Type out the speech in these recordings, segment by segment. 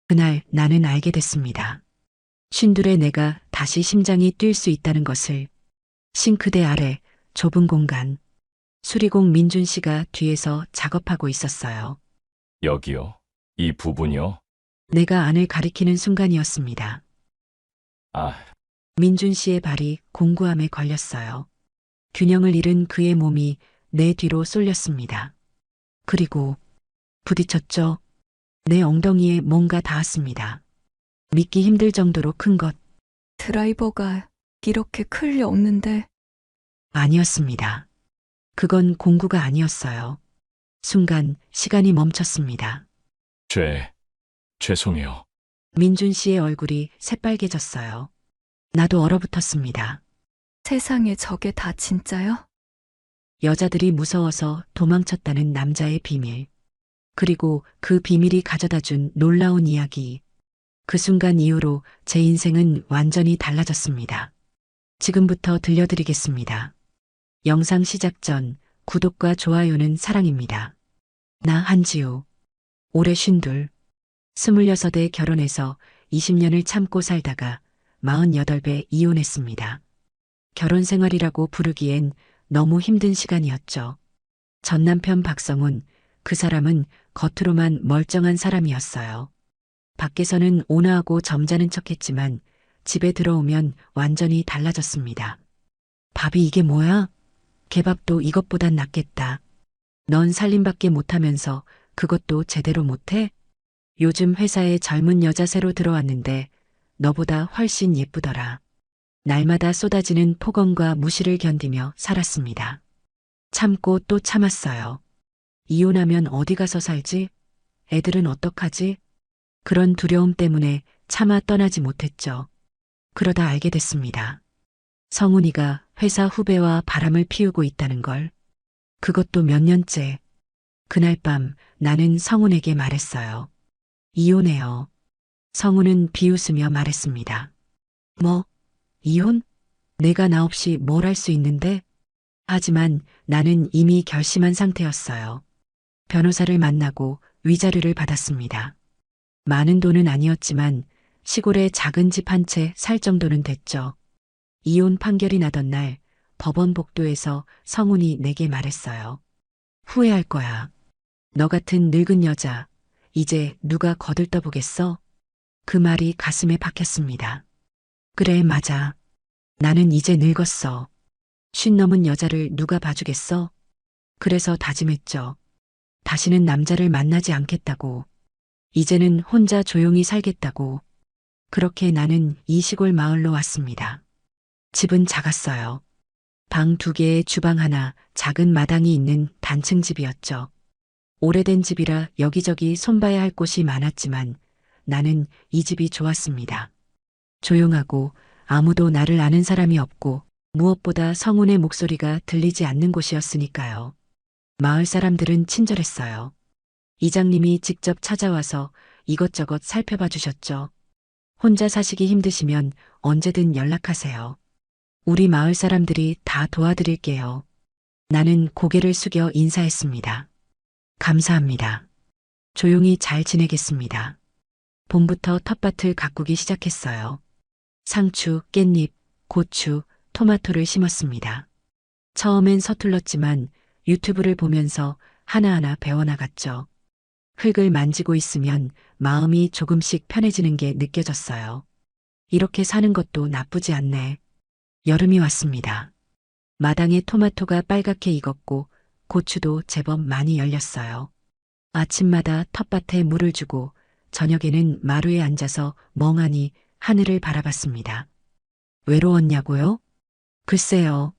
그날 나는 알게 됐습니다. 쉰둘에 내가 다시 심장이 뛸 수 있다는 것을. 싱크대 아래 좁은 공간. 수리공 민준 씨가 뒤에서 작업하고 있었어요. 여기요. 이 부분이요? 내가 안을 가리키는 순간이었습니다. 아, 민준 씨의 발이 공구함에 걸렸어요. 균형을 잃은 그의 몸이 내 뒤로 쏠렸습니다. 그리고 부딪혔죠. 내 엉덩이에 뭔가 닿았습니다. 믿기 힘들 정도로 큰 것. 드라이버가 이렇게 클 리 없는데. 아니었습니다. 그건 공구가 아니었어요. 순간 시간이 멈췄습니다. 죄송해요. 민준 씨의 얼굴이 새빨개졌어요. 나도 얼어붙었습니다. 세상에 저게 다 진짜요? 여자들이 무서워서 도망쳤다는 남자의 비밀. 그리고 그 비밀이 가져다 준 놀라운 이야기. 그 순간 이후로 제 인생은 완전히 달라졌습니다. 지금부터 들려드리겠습니다. 영상 시작 전 구독과 좋아요는 사랑입니다. 나 한지우. 올해 52. 26에 결혼해서 20년을 참고 살다가 48배 이혼했습니다. 결혼 생활이라고 부르기엔 너무 힘든 시간이었죠. 전 남편 박성훈, 그 사람은 겉으로만 멀쩡한 사람이었어요. 밖에서는 온화하고 점잖은 척했지만 집에 들어오면 완전히 달라졌습니다. 밥이 이게 뭐야? 개밥도 이것보단 낫겠다. 넌 살림밖에 못하면서 그것도 제대로 못해? 요즘 회사에 젊은 여자 새로 들어왔는데 너보다 훨씬 예쁘더라. 날마다 쏟아지는 폭언과 무시를 견디며 살았습니다. 참고 또 참았어요. 이혼하면 어디 가서 살지? 애들은 어떡하지? 그런 두려움 때문에 차마 떠나지 못했죠. 그러다 알게 됐습니다. 성훈이가 회사 후배와 바람을 피우고 있다는 걸. 그것도 몇 년째. 그날 밤 나는 성훈에게 말했어요. 이혼해요. 성훈은 비웃으며 말했습니다. 뭐, 이혼? 내가 나 없이 뭘 할 수 있는데? 하지만 나는 이미 결심한 상태였어요. 변호사를 만나고 위자료를 받았습니다. 많은 돈은 아니었지만 시골에 작은 집 한 채 살 정도는 됐죠. 이혼 판결이 나던 날 법원 복도에서 성훈이 내게 말했어요. 후회할 거야. 너 같은 늙은 여자, 이제 누가 거들떠보겠어? 그 말이 가슴에 박혔습니다. 그래, 맞아. 나는 이제 늙었어. 50 넘은 여자를 누가 봐주겠어? 그래서 다짐했죠. 다시는 남자를 만나지 않겠다고. 이제는 혼자 조용히 살겠다고. 그렇게 나는 이 시골 마을로 왔습니다. 집은 작았어요. 방 2개에 주방 하나, 작은 마당이 있는 단층 집이었죠. 오래된 집이라 여기저기 손봐야 할 곳이 많았지만 나는 이 집이 좋았습니다. 조용하고 아무도 나를 아는 사람이 없고 무엇보다 성훈의 목소리가 들리지 않는 곳이었으니까요. 마을 사람들은 친절했어요. 이장님이 직접 찾아와서 이것저것 살펴봐 주셨죠. 혼자 사시기 힘드시면 언제든 연락하세요. 우리 마을 사람들이 다 도와드릴게요. 나는 고개를 숙여 인사했습니다. 감사합니다. 조용히 잘 지내겠습니다. 봄부터 텃밭을 가꾸기 시작했어요. 상추, 깻잎, 고추, 토마토를 심었습니다. 처음엔 서툴렀지만 유튜브를 보면서 하나하나 배워나갔죠. 흙을 만지고 있으면 마음이 조금씩 편해지는 게 느껴졌어요. 이렇게 사는 것도 나쁘지 않네. 여름이 왔습니다. 마당에 토마토가 빨갛게 익었고 고추도 제법 많이 열렸어요. 아침마다 텃밭에 물을 주고 저녁에는 마루에 앉아서 멍하니 하늘을 바라봤습니다. 외로웠냐고요? 글쎄요.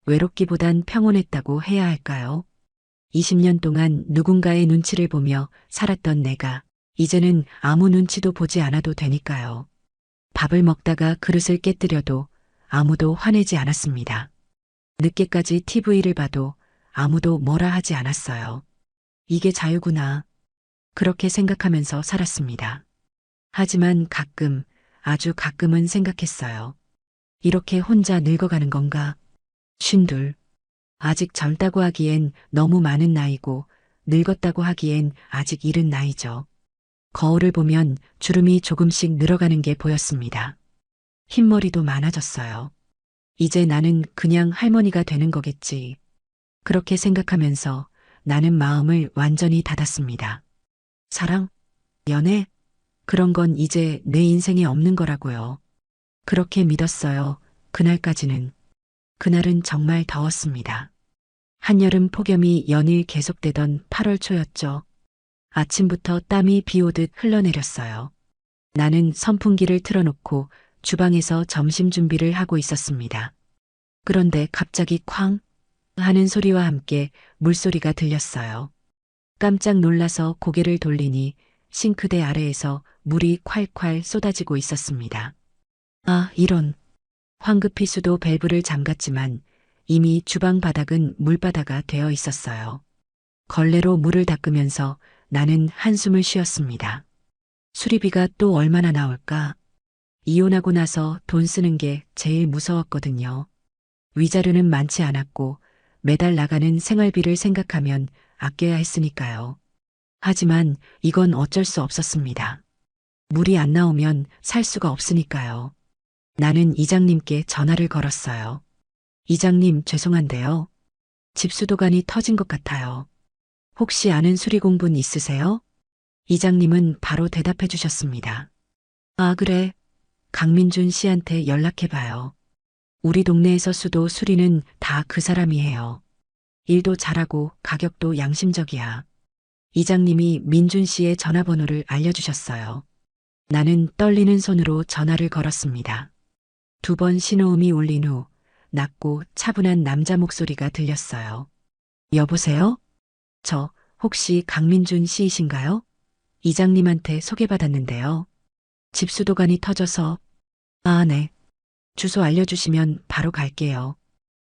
외롭기보단 평온했다고 해야 할까요? 20년 동안 누군가의 눈치를 보며 살았던 내가 이제는 아무 눈치도 보지 않아도 되니까요. 밥을 먹다가 그릇을 깨뜨려도 아무도 화내지 않았습니다. 늦게까지 TV를 봐도 아무도 뭐라 하지 않았어요. 이게 자유구나. 그렇게 생각하면서 살았습니다. 하지만 가끔, 아주 가끔은 생각했어요. 이렇게 혼자 늙어가는 건가? 52. 아직 젊다고 하기엔 너무 많은 나이고 늙었다고 하기엔 아직 이른 나이죠. 거울을 보면 주름이 조금씩 늘어가는 게 보였습니다. 흰머리도 많아졌어요. 이제 나는 그냥 할머니가 되는 거겠지. 그렇게 생각하면서 나는 마음을 완전히 닫았습니다. 사랑, 연애, 그런 건 이제 내 인생에 없는 거라고요. 그렇게 믿었어요. 그날까지는. 그날은 정말 더웠습니다. 한여름 폭염이 연일 계속되던 8월 초였죠. 아침부터 땀이 비 오듯 흘러내렸어요. 나는 선풍기를 틀어놓고 주방에서 점심 준비를 하고 있었습니다. 그런데 갑자기 쾅 하는 소리와 함께 물소리가 들렸어요. 깜짝 놀라서 고개를 돌리니 싱크대 아래에서 물이 콸콸 쏟아지고 있었습니다. 아, 이런. 황급히 수도 밸브를 잠갔지만 이미 주방 바닥은 물바다가 되어 있었어요. 걸레로 물을 닦으면서 나는 한숨을 쉬었습니다. 수리비가 또 얼마나 나올까? 이혼하고 나서 돈 쓰는 게 제일 무서웠거든요. 위자료는 많지 않았고 매달 나가는 생활비를 생각하면 아껴야 했으니까요. 하지만 이건 어쩔 수 없었습니다. 물이 안 나오면 살 수가 없으니까요. 나는 이장님께 전화를 걸었어요. 이장님, 죄송한데요. 집수도관이 터진 것 같아요. 혹시 아는 수리공분 있으세요? 이장님은 바로 대답해 주셨습니다. 아, 그래. 강민준 씨한테 연락해봐요. 우리 동네에서 수도 수리는 다 그 사람이 해요. 일도 잘하고 가격도 양심적이야. 이장님이 민준 씨의 전화번호를 알려주셨어요. 나는 떨리는 손으로 전화를 걸었습니다. 2번 신호음이 울린 후 낮고 차분한 남자 목소리가 들렸어요. 여보세요? 저 혹시 강민준 씨이신가요? 이장님한테 소개받았는데요. 집수도관이 터져서. 아, 네. 주소 알려주시면 바로 갈게요.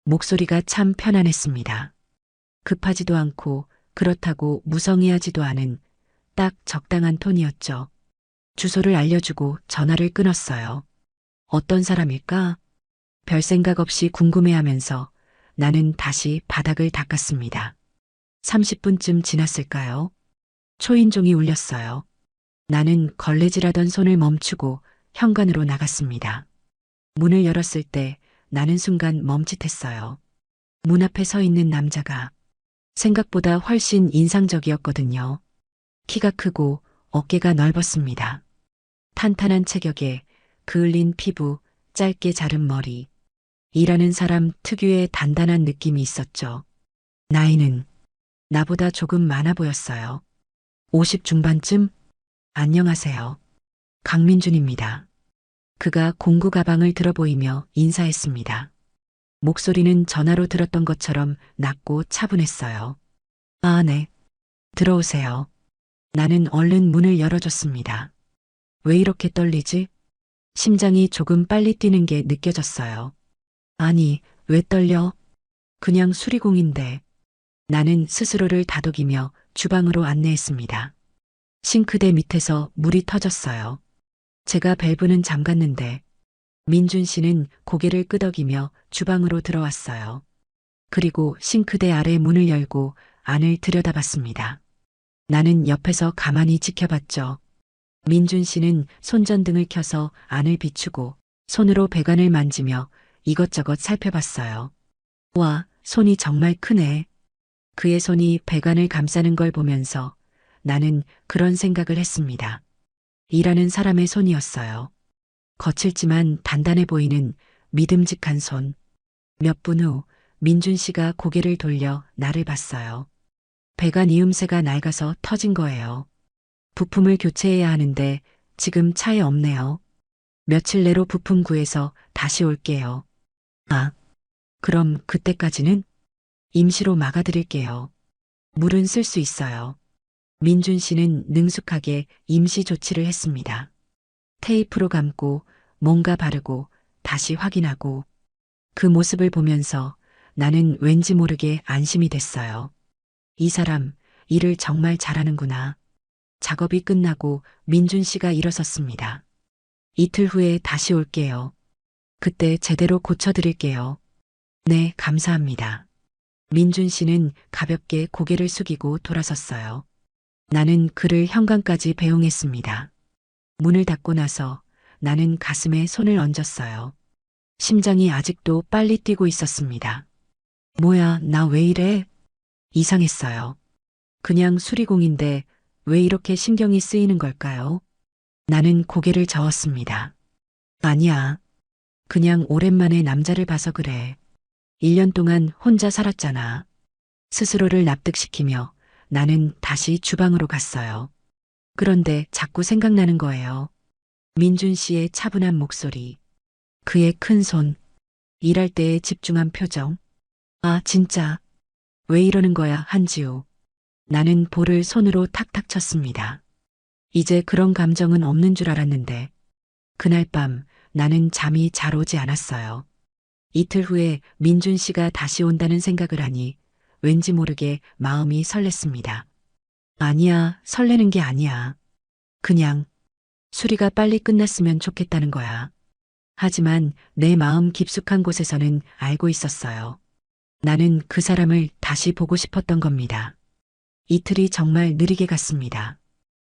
목소리가 참 편안했습니다. 급하지도 않고 그렇다고 무성의하지도 않은 딱 적당한 톤이었죠. 주소를 알려주고 전화를 끊었어요. 어떤 사람일까? 별 생각 없이 궁금해하면서 나는 다시 바닥을 닦았습니다. 30분쯤 지났을까요? 초인종이 울렸어요. 나는 걸레질하던 손을 멈추고 현관으로 나갔습니다. 문을 열었을 때 나는 순간 멈칫했어요. 문 앞에 서 있는 남자가 생각보다 훨씬 인상적이었거든요. 키가 크고 어깨가 넓었습니다. 탄탄한 체격에 그을린 피부, 짧게 자른 머리. 일하는 사람 특유의 단단한 느낌이 있었죠. 나이는 나보다 조금 많아 보였어요. 50 중반쯤? 안녕하세요. 강민준입니다. 그가 공구 가방을 들어 보이며 인사했습니다. 목소리는 전화로 들었던 것처럼 낮고 차분했어요. 아, 네. 들어오세요. 나는 얼른 문을 열어줬습니다. 왜 이렇게 떨리지? 심장이 조금 빨리 뛰는 게 느껴졌어요. 아니, 왜 떨려? 그냥 수리공인데. 나는 스스로를 다독이며 주방으로 안내했습니다. 싱크대 밑에서 물이 터졌어요. 제가 밸브는 잠갔는데 민준 씨는 고개를 끄덕이며 주방으로 들어왔어요. 그리고 싱크대 아래 문을 열고 안을 들여다봤습니다. 나는 옆에서 가만히 지켜봤죠. 민준 씨는 손전등을 켜서 안을 비추고 손으로 배관을 만지며 이것저것 살펴봤어요. 와, 손이 정말 크네. 그의 손이 배관을 감싸는 걸 보면서 나는 그런 생각을 했습니다. 일하는 사람의 손이었어요. 거칠지만 단단해 보이는 믿음직한 손. 몇 분 후 민준 씨가 고개를 돌려 나를 봤어요. 배관 이음새가 낡아서 터진 거예요. 부품을 교체해야 하는데 지금 차에 없네요. 며칠 내로 부품 구해서 다시 올게요. 아, 그럼 그때까지는 임시로 막아드릴게요. 물은 쓸 수 있어요. 민준 씨는 능숙하게 임시 조치를 했습니다. 테이프로 감고 뭔가 바르고 다시 확인하고 그 모습을 보면서 나는 왠지 모르게 안심이 됐어요. 이 사람 일을 정말 잘하는구나. 작업이 끝나고 민준 씨가 일어섰습니다. 이틀 후에 다시 올게요. 그때 제대로 고쳐드릴게요. 네, 감사합니다. 민준 씨는 가볍게 고개를 숙이고 돌아섰어요. 나는 그를 현관까지 배웅했습니다. 문을 닫고 나서 나는 가슴에 손을 얹었어요. 심장이 아직도 빨리 뛰고 있었습니다. 뭐야, 나 왜 이래? 이상했어요. 그냥 수리공인데 왜 이렇게 신경이 쓰이는 걸까요? 나는 고개를 저었습니다. 아니야. 그냥 오랜만에 남자를 봐서 그래. 1년 동안 혼자 살았잖아. 스스로를 납득시키며 나는 다시 주방으로 갔어요. 그런데 자꾸 생각나는 거예요. 민준 씨의 차분한 목소리, 그의 큰 손, 일할 때의 집중한 표정. 아, 진짜. 왜 이러는 거야, 한지우. 나는 볼을 손으로 탁탁 쳤습니다. 이제 그런 감정은 없는 줄 알았는데, 그날 밤 나는 잠이 잘 오지 않았어요. 이틀 후에 민준 씨가 다시 온다는 생각을 하니 왠지 모르게 마음이 설렜습니다. 아니야, 설레는 게 아니야. 그냥 수리가 빨리 끝났으면 좋겠다는 거야. 하지만 내 마음 깊숙한 곳에서는 알고 있었어요. 나는 그 사람을 다시 보고 싶었던 겁니다. 이틀이 정말 느리게 갔습니다.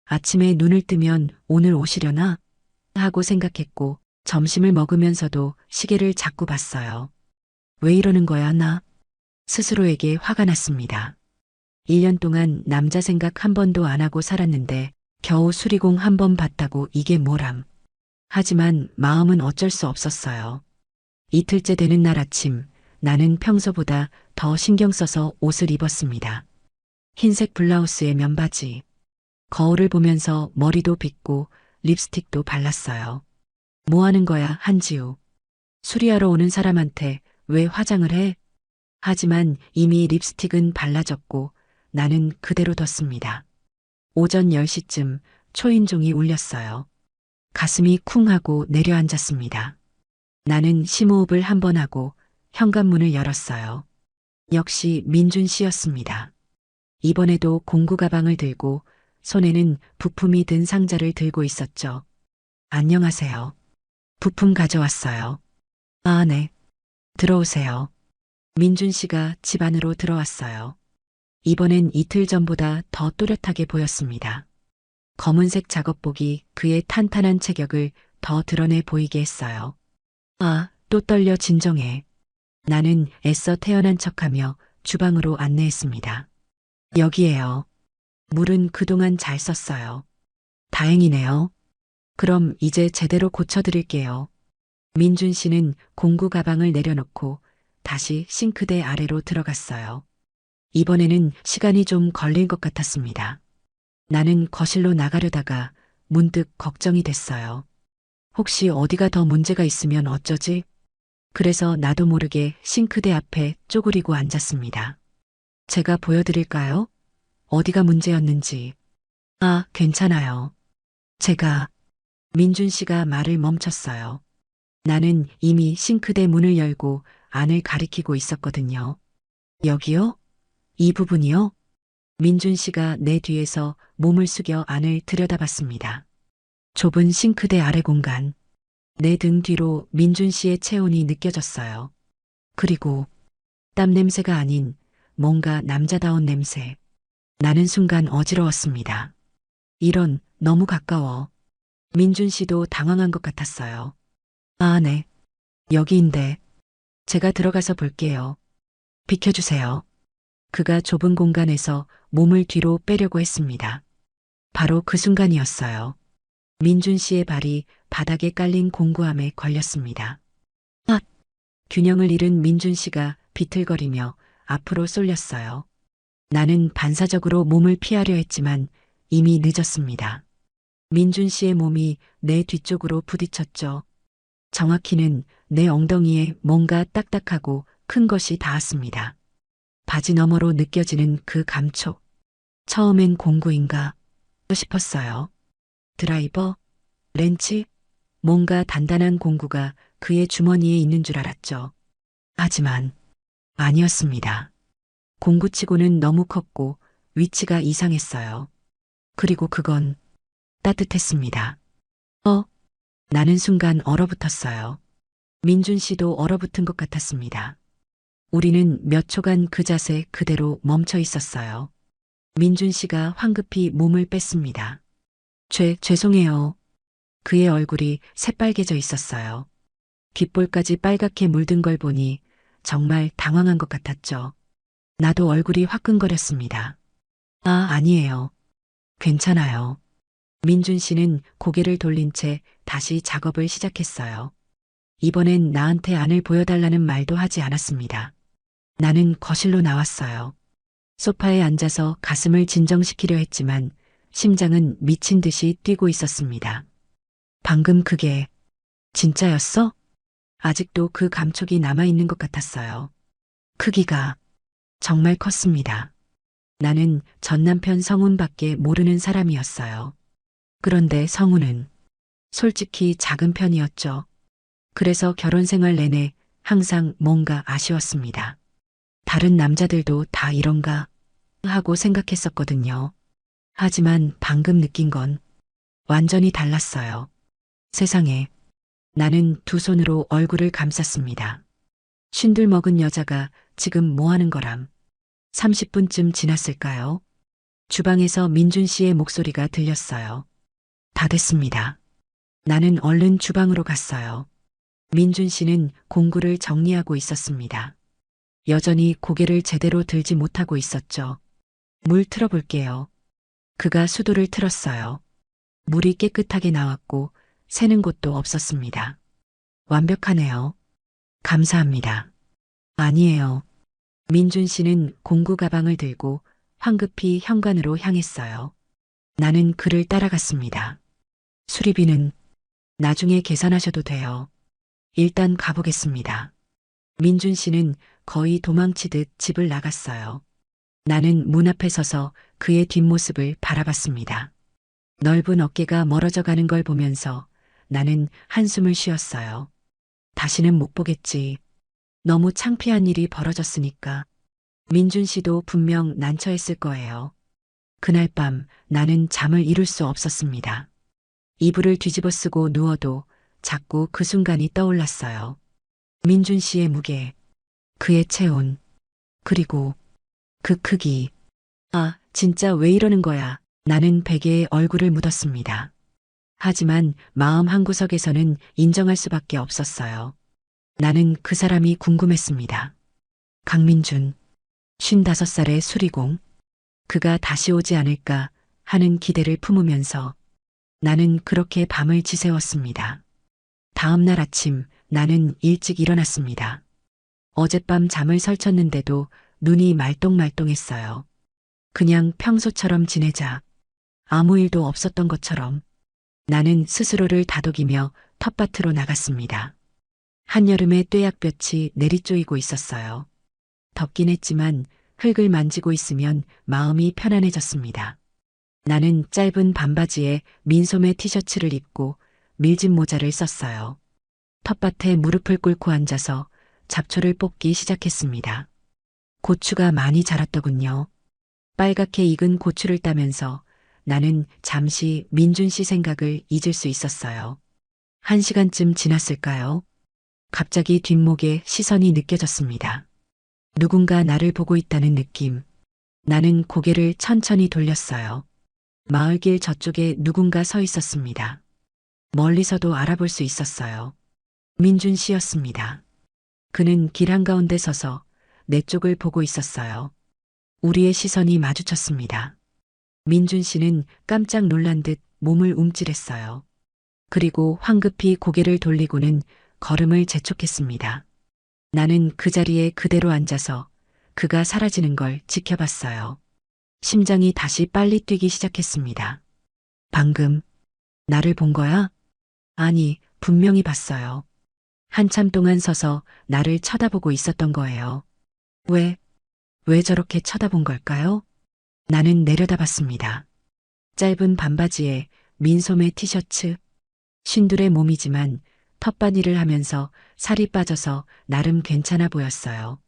아침에 눈을 뜨면 오늘 오시려나? 하고 생각했고 점심을 먹으면서도 시계를 자꾸 봤어요. 왜 이러는 거야, 나? 스스로에게 화가 났습니다. 1년 동안 남자 생각 한 번도 안 하고 살았는데 겨우 수리공 한 번 봤다고 이게 뭐람. 하지만 마음은 어쩔 수 없었어요. 이틀째 되는 날 아침, 나는 평소보다 더 신경 써서 옷을 입었습니다. 흰색 블라우스에 면바지. 거울을 보면서 머리도 빗고 립스틱도 발랐어요. 뭐 하는 거야, 한지우. 수리하러 오는 사람한테 왜 화장을 해? 하지만 이미 립스틱은 발라졌고 나는 그대로 뒀습니다. 오전 10시쯤 초인종이 울렸어요. 가슴이 쿵 하고 내려앉았습니다. 나는 심호흡을 한 번 하고 현관문을 열었어요. 역시 민준 씨였습니다. 이번에도 공구 가방을 들고 손에는 부품이 든 상자를 들고 있었죠. 안녕하세요. 부품 가져왔어요. 아, 네. 들어오세요. 민준 씨가 집 안으로 들어왔어요. 이번엔 이틀 전보다 더 또렷하게 보였습니다. 검은색 작업복이 그의 탄탄한 체격을 더 드러내 보이게 했어요. 아, 또 떨려 진정해. 나는 애써 태어난 척하며 주방으로 안내했습니다. 여기에요. 물은 그동안 잘 썼어요. 다행이네요. 그럼 이제 제대로 고쳐드릴게요. 민준 씨는 공구 가방을 내려놓고 다시 싱크대 아래로 들어갔어요. 이번에는 시간이 좀 걸릴 것 같았습니다. 나는 거실로 나가려다가 문득 걱정이 됐어요. 혹시 어디가 더 문제가 있으면 어쩌지? 그래서 나도 모르게 싱크대 앞에 쪼그리고 앉았습니다. 제가 보여드릴까요? 어디가 문제였는지. 아, 괜찮아요. 제가. 민준 씨가 말을 멈췄어요. 나는 이미 싱크대 문을 열고 안을 가리키고 있었거든요. 여기요? 이 부분이요? 민준 씨가 내 뒤에서 몸을 숙여 안을 들여다봤습니다. 좁은 싱크대 아래 공간. 내 등 뒤로 민준 씨의 체온이 느껴졌어요. 그리고 땀 냄새가 아닌 뭔가 남자다운 냄새. 나는 순간 어지러웠습니다. 이런, 너무 가까워. 민준 씨도 당황한 것 같았어요. 아, 네. 여기인데. 제가 들어가서 볼게요. 비켜주세요. 그가 좁은 공간에서 몸을 뒤로 빼려고 했습니다. 바로 그 순간이었어요. 민준 씨의 발이 바닥에 깔린 공구함에 걸렸습니다. 아! 균형을 잃은 민준 씨가 비틀거리며 앞으로 쏠렸어요. 나는 반사적으로 몸을 피하려 했지만 이미 늦었습니다. 민준 씨의 몸이 내 뒤쪽으로 부딪혔죠. 정확히는 내 엉덩이에 뭔가 딱딱하고 큰 것이 닿았습니다. 바지 너머로 느껴지는 그 감촉. 처음엔 공구인가 싶었어요. 드라이버? 렌치? 뭔가 단단한 공구가 그의 주머니에 있는 줄 알았죠. 하지만 아니었습니다. 공구치고는 너무 컸고 위치가 이상했어요. 그리고 그건 따뜻했습니다. 나는 순간 얼어붙었어요. 민준 씨도 얼어붙은 것 같았습니다. 우리는 몇 초간 그 자세 그대로 멈춰 있었어요. 민준 씨가 황급히 몸을 뺐습니다. 죄송해요. 그의 얼굴이 새빨개져 있었어요. 귓볼까지 빨갛게 물든 걸 보니 정말 당황한 것 같았죠. 나도 얼굴이 화끈거렸습니다. 아니에요. 괜찮아요. 민준 씨는 고개를 돌린 채 다시 작업을 시작했어요. 이번엔 나한테 안을 보여달라는 말도 하지 않았습니다. 나는 거실로 나왔어요. 소파에 앉아서 가슴을 진정시키려 했지만 심장은 미친 듯이 뛰고 있었습니다. 방금 그게 진짜였어? 아직도 그 감촉이 남아있는 것 같았어요. 크기가 정말 컸습니다. 나는 전 남편 성훈밖에 모르는 사람이었어요. 그런데 성훈은 솔직히 작은 편이었죠. 그래서 결혼 생활 내내 항상 뭔가 아쉬웠습니다. 다른 남자들도 다 이런가 하고 생각했었거든요. 하지만 방금 느낀 건 완전히 달랐어요. 세상에, 나는 두 손으로 얼굴을 감쌌습니다. 쉰들 먹은 여자가 지금 뭐 하는 거람? 30분쯤 지났을까요? 주방에서 민준 씨의 목소리가 들렸어요. 다 됐습니다. 나는 얼른 주방으로 갔어요. 민준 씨는 공구를 정리하고 있었습니다. 여전히 고개를 제대로 들지 못하고 있었죠. 물 틀어볼게요. 그가 수도를 틀었어요. 물이 깨끗하게 나왔고 새는 곳도 없었습니다. 완벽하네요. 감사합니다. 아니에요. 민준 씨는 공구 가방을 들고 황급히 현관으로 향했어요. 나는 그를 따라갔습니다. 수리비는 나중에 계산하셔도 돼요. 일단 가보겠습니다. 민준 씨는 거의 도망치듯 집을 나갔어요. 나는 문 앞에 서서 그의 뒷모습을 바라봤습니다. 넓은 어깨가 멀어져 가는 걸 보면서 나는 한숨을 쉬었어요. 다시는 못 보겠지. 너무 창피한 일이 벌어졌으니까. 민준 씨도 분명 난처했을 거예요. 그날 밤 나는 잠을 이룰 수 없었습니다. 이불을 뒤집어 쓰고 누워도 자꾸 그 순간이 떠올랐어요. 민준 씨의 무게, 그의 체온, 그리고 그 크기. 진짜 왜 이러는 거야. 나는 베개에 얼굴을 묻었습니다. 하지만 마음 한구석에서는 인정할 수밖에 없었어요. 나는 그 사람이 궁금했습니다. 강민준, 55살의 수리공. 그가 다시 오지 않을까 하는 기대를 품으면서 나는 그렇게 밤을 지새웠습니다. 다음 날 아침 나는 일찍 일어났습니다. 어젯밤 잠을 설쳤는데도 눈이 말똥말똥했어요. 그냥 평소처럼 지내자. 아무 일도 없었던 것처럼. 나는 스스로를 다독이며 텃밭으로 나갔습니다. 한여름의 뙤약볕이 내리쪼이고 있었어요. 덥긴 했지만 흙을 만지고 있으면 마음이 편안해졌습니다. 나는 짧은 반바지에 민소매 티셔츠를 입고 밀짚 모자를 썼어요. 텃밭에 무릎을 꿇고 앉아서 잡초를 뽑기 시작했습니다. 고추가 많이 자랐더군요. 빨갛게 익은 고추를 따면서 나는 잠시 민준 씨 생각을 잊을 수 있었어요. 1시간쯤 지났을까요? 갑자기 뒷목에 시선이 느껴졌습니다. 누군가 나를 보고 있다는 느낌. 나는 고개를 천천히 돌렸어요. 마을길 저쪽에 누군가 서 있었습니다. 멀리서도 알아볼 수 있었어요. 민준 씨였습니다. 그는 길 한가운데 서서 내 쪽을 보고 있었어요. 우리의 시선이 마주쳤습니다. 민준 씨는 깜짝 놀란 듯 몸을 움찔했어요. 그리고 황급히 고개를 돌리고는 걸음을 재촉했습니다. 나는 그 자리에 그대로 앉아서 그가 사라지는 걸 지켜봤어요. 심장이 다시 빨리 뛰기 시작했습니다. 방금 나를 본 거야? 아니, 분명히 봤어요. 한참 동안 서서 나를 쳐다보고 있었던 거예요. 왜 저렇게 쳐다본 걸까요? 나는 내려다봤습니다. 짧은 반바지에 민소매 티셔츠, 쉰둘의 몸이지만 텃밭 일을 하면서 살이 빠져서 나름 괜찮아 보였어요.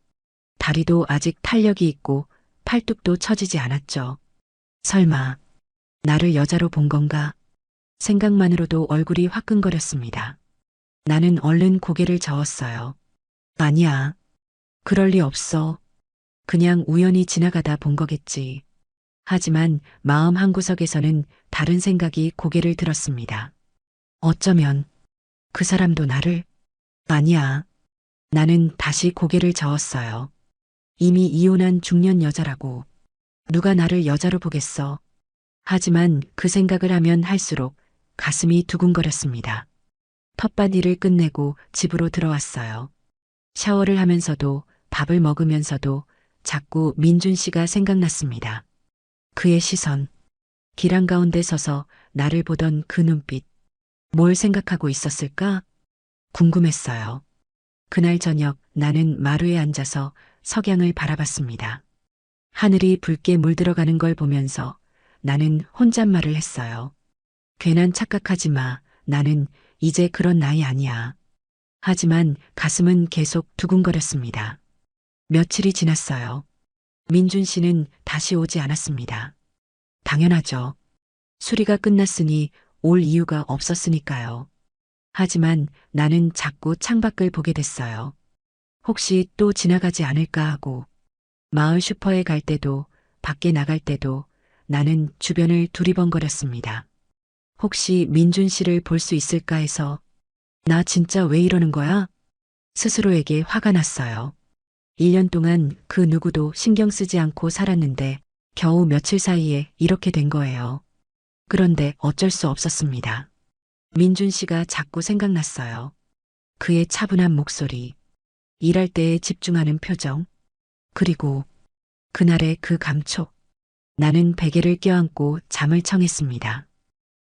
다리도 아직 탄력이 있고 팔뚝도 처지지 않았죠. 설마 나를 여자로 본 건가? 생각만으로도 얼굴이 화끈거렸습니다. 나는 얼른 고개를 저었어요. 아니야. 그럴 리 없어. 그냥 우연히 지나가다 본 거겠지. 하지만 마음 한구석에서는 다른 생각이 고개를 들었습니다. 어쩌면 그 사람도 나를, 아니야. 나는 다시 고개를 저었어요. 이미 이혼한 중년 여자라고. 누가 나를 여자로 보겠어. 하지만 그 생각을 하면 할수록 가슴이 두근거렸습니다. 텃밭 일을 끝내고 집으로 들어왔어요. 샤워를 하면서도 밥을 먹으면서도 자꾸 민준 씨가 생각났습니다. 그의 시선, 길 한가운데 서서 나를 보던 그 눈빛, 뭘 생각하고 있었을까? 궁금했어요. 그날 저녁 나는 마루에 앉아서 석양을 바라봤습니다. 하늘이 붉게 물들어가는 걸 보면서 나는 혼잣말을 했어요. 괜한 착각하지 마. 나는 이제 그런 나이 아니야. 하지만 가슴은 계속 두근거렸습니다. 며칠이 지났어요. 민준 씨는 다시 오지 않았습니다. 당연하죠. 수리가 끝났으니 올 이유가 없었으니까요. 하지만 나는 자꾸 창밖을 보게 됐어요. 혹시 또 지나가지 않을까 하고 마을 슈퍼에 갈 때도 밖에 나갈 때도 나는 주변을 두리번거렸습니다. 혹시 민준 씨를 볼 수 있을까 해서 나 진짜 왜 이러는 거야? 스스로에게 화가 났어요. 1년 동안 그 누구도 신경 쓰지 않고 살았는데 겨우 며칠 사이에 이렇게 된 거예요. 그런데 어쩔 수 없었습니다. 민준 씨가 자꾸 생각났어요. 그의 차분한 목소리, 일할 때에 집중하는 표정, 그리고 그날의 그 감촉. 나는 베개를 껴안고 잠을 청했습니다.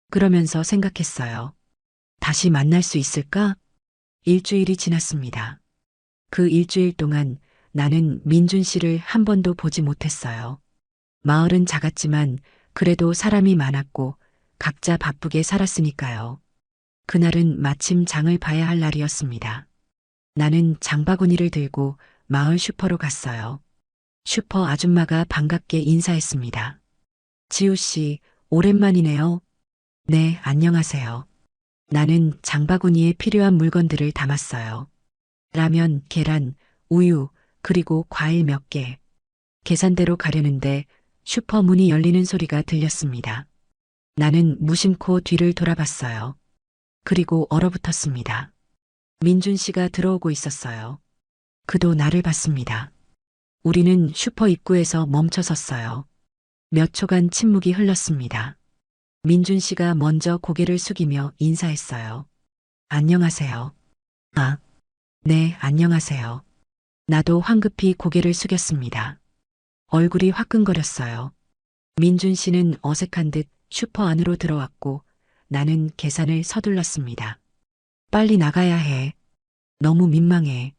그러면서 생각했어요. 다시 만날 수 있을까? 일주일이 지났습니다. 그 일주일 동안 나는 민준 씨를 한 번도 보지 못했어요. 마을은 작았지만 그래도 사람이 많았고 각자 바쁘게 살았으니까요. 그날은 마침 장을 봐야 할 날이었습니다. 나는 장바구니를 들고 마을 슈퍼로 갔어요. 슈퍼 아줌마가 반갑게 인사했습니다. 지우 씨, 오랜만이네요. 네, 안녕하세요. 나는 장바구니에 필요한 물건들을 담았어요. 라면, 계란, 우유, 그리고 과일 몇 개. 계산대로 가려는데 슈퍼 문이 열리는 소리가 들렸습니다. 나는 무심코 뒤를 돌아봤어요. 그리고 얼어붙었습니다. 민준 씨가 들어오고 있었어요. 그도 나를 봤습니다. 우리는 슈퍼 입구에서 멈춰 섰어요. 몇 초간 침묵이 흘렀습니다. 민준 씨가 먼저 고개를 숙이며 인사했어요. 안녕하세요. 아, 네, 안녕하세요. 나도 황급히 고개를 숙였습니다. 얼굴이 화끈거렸어요. 민준 씨는 어색한 듯 슈퍼 안으로 들어왔고 나는 계산을 서둘렀습니다. 빨리 나가야 해. 너무 민망해.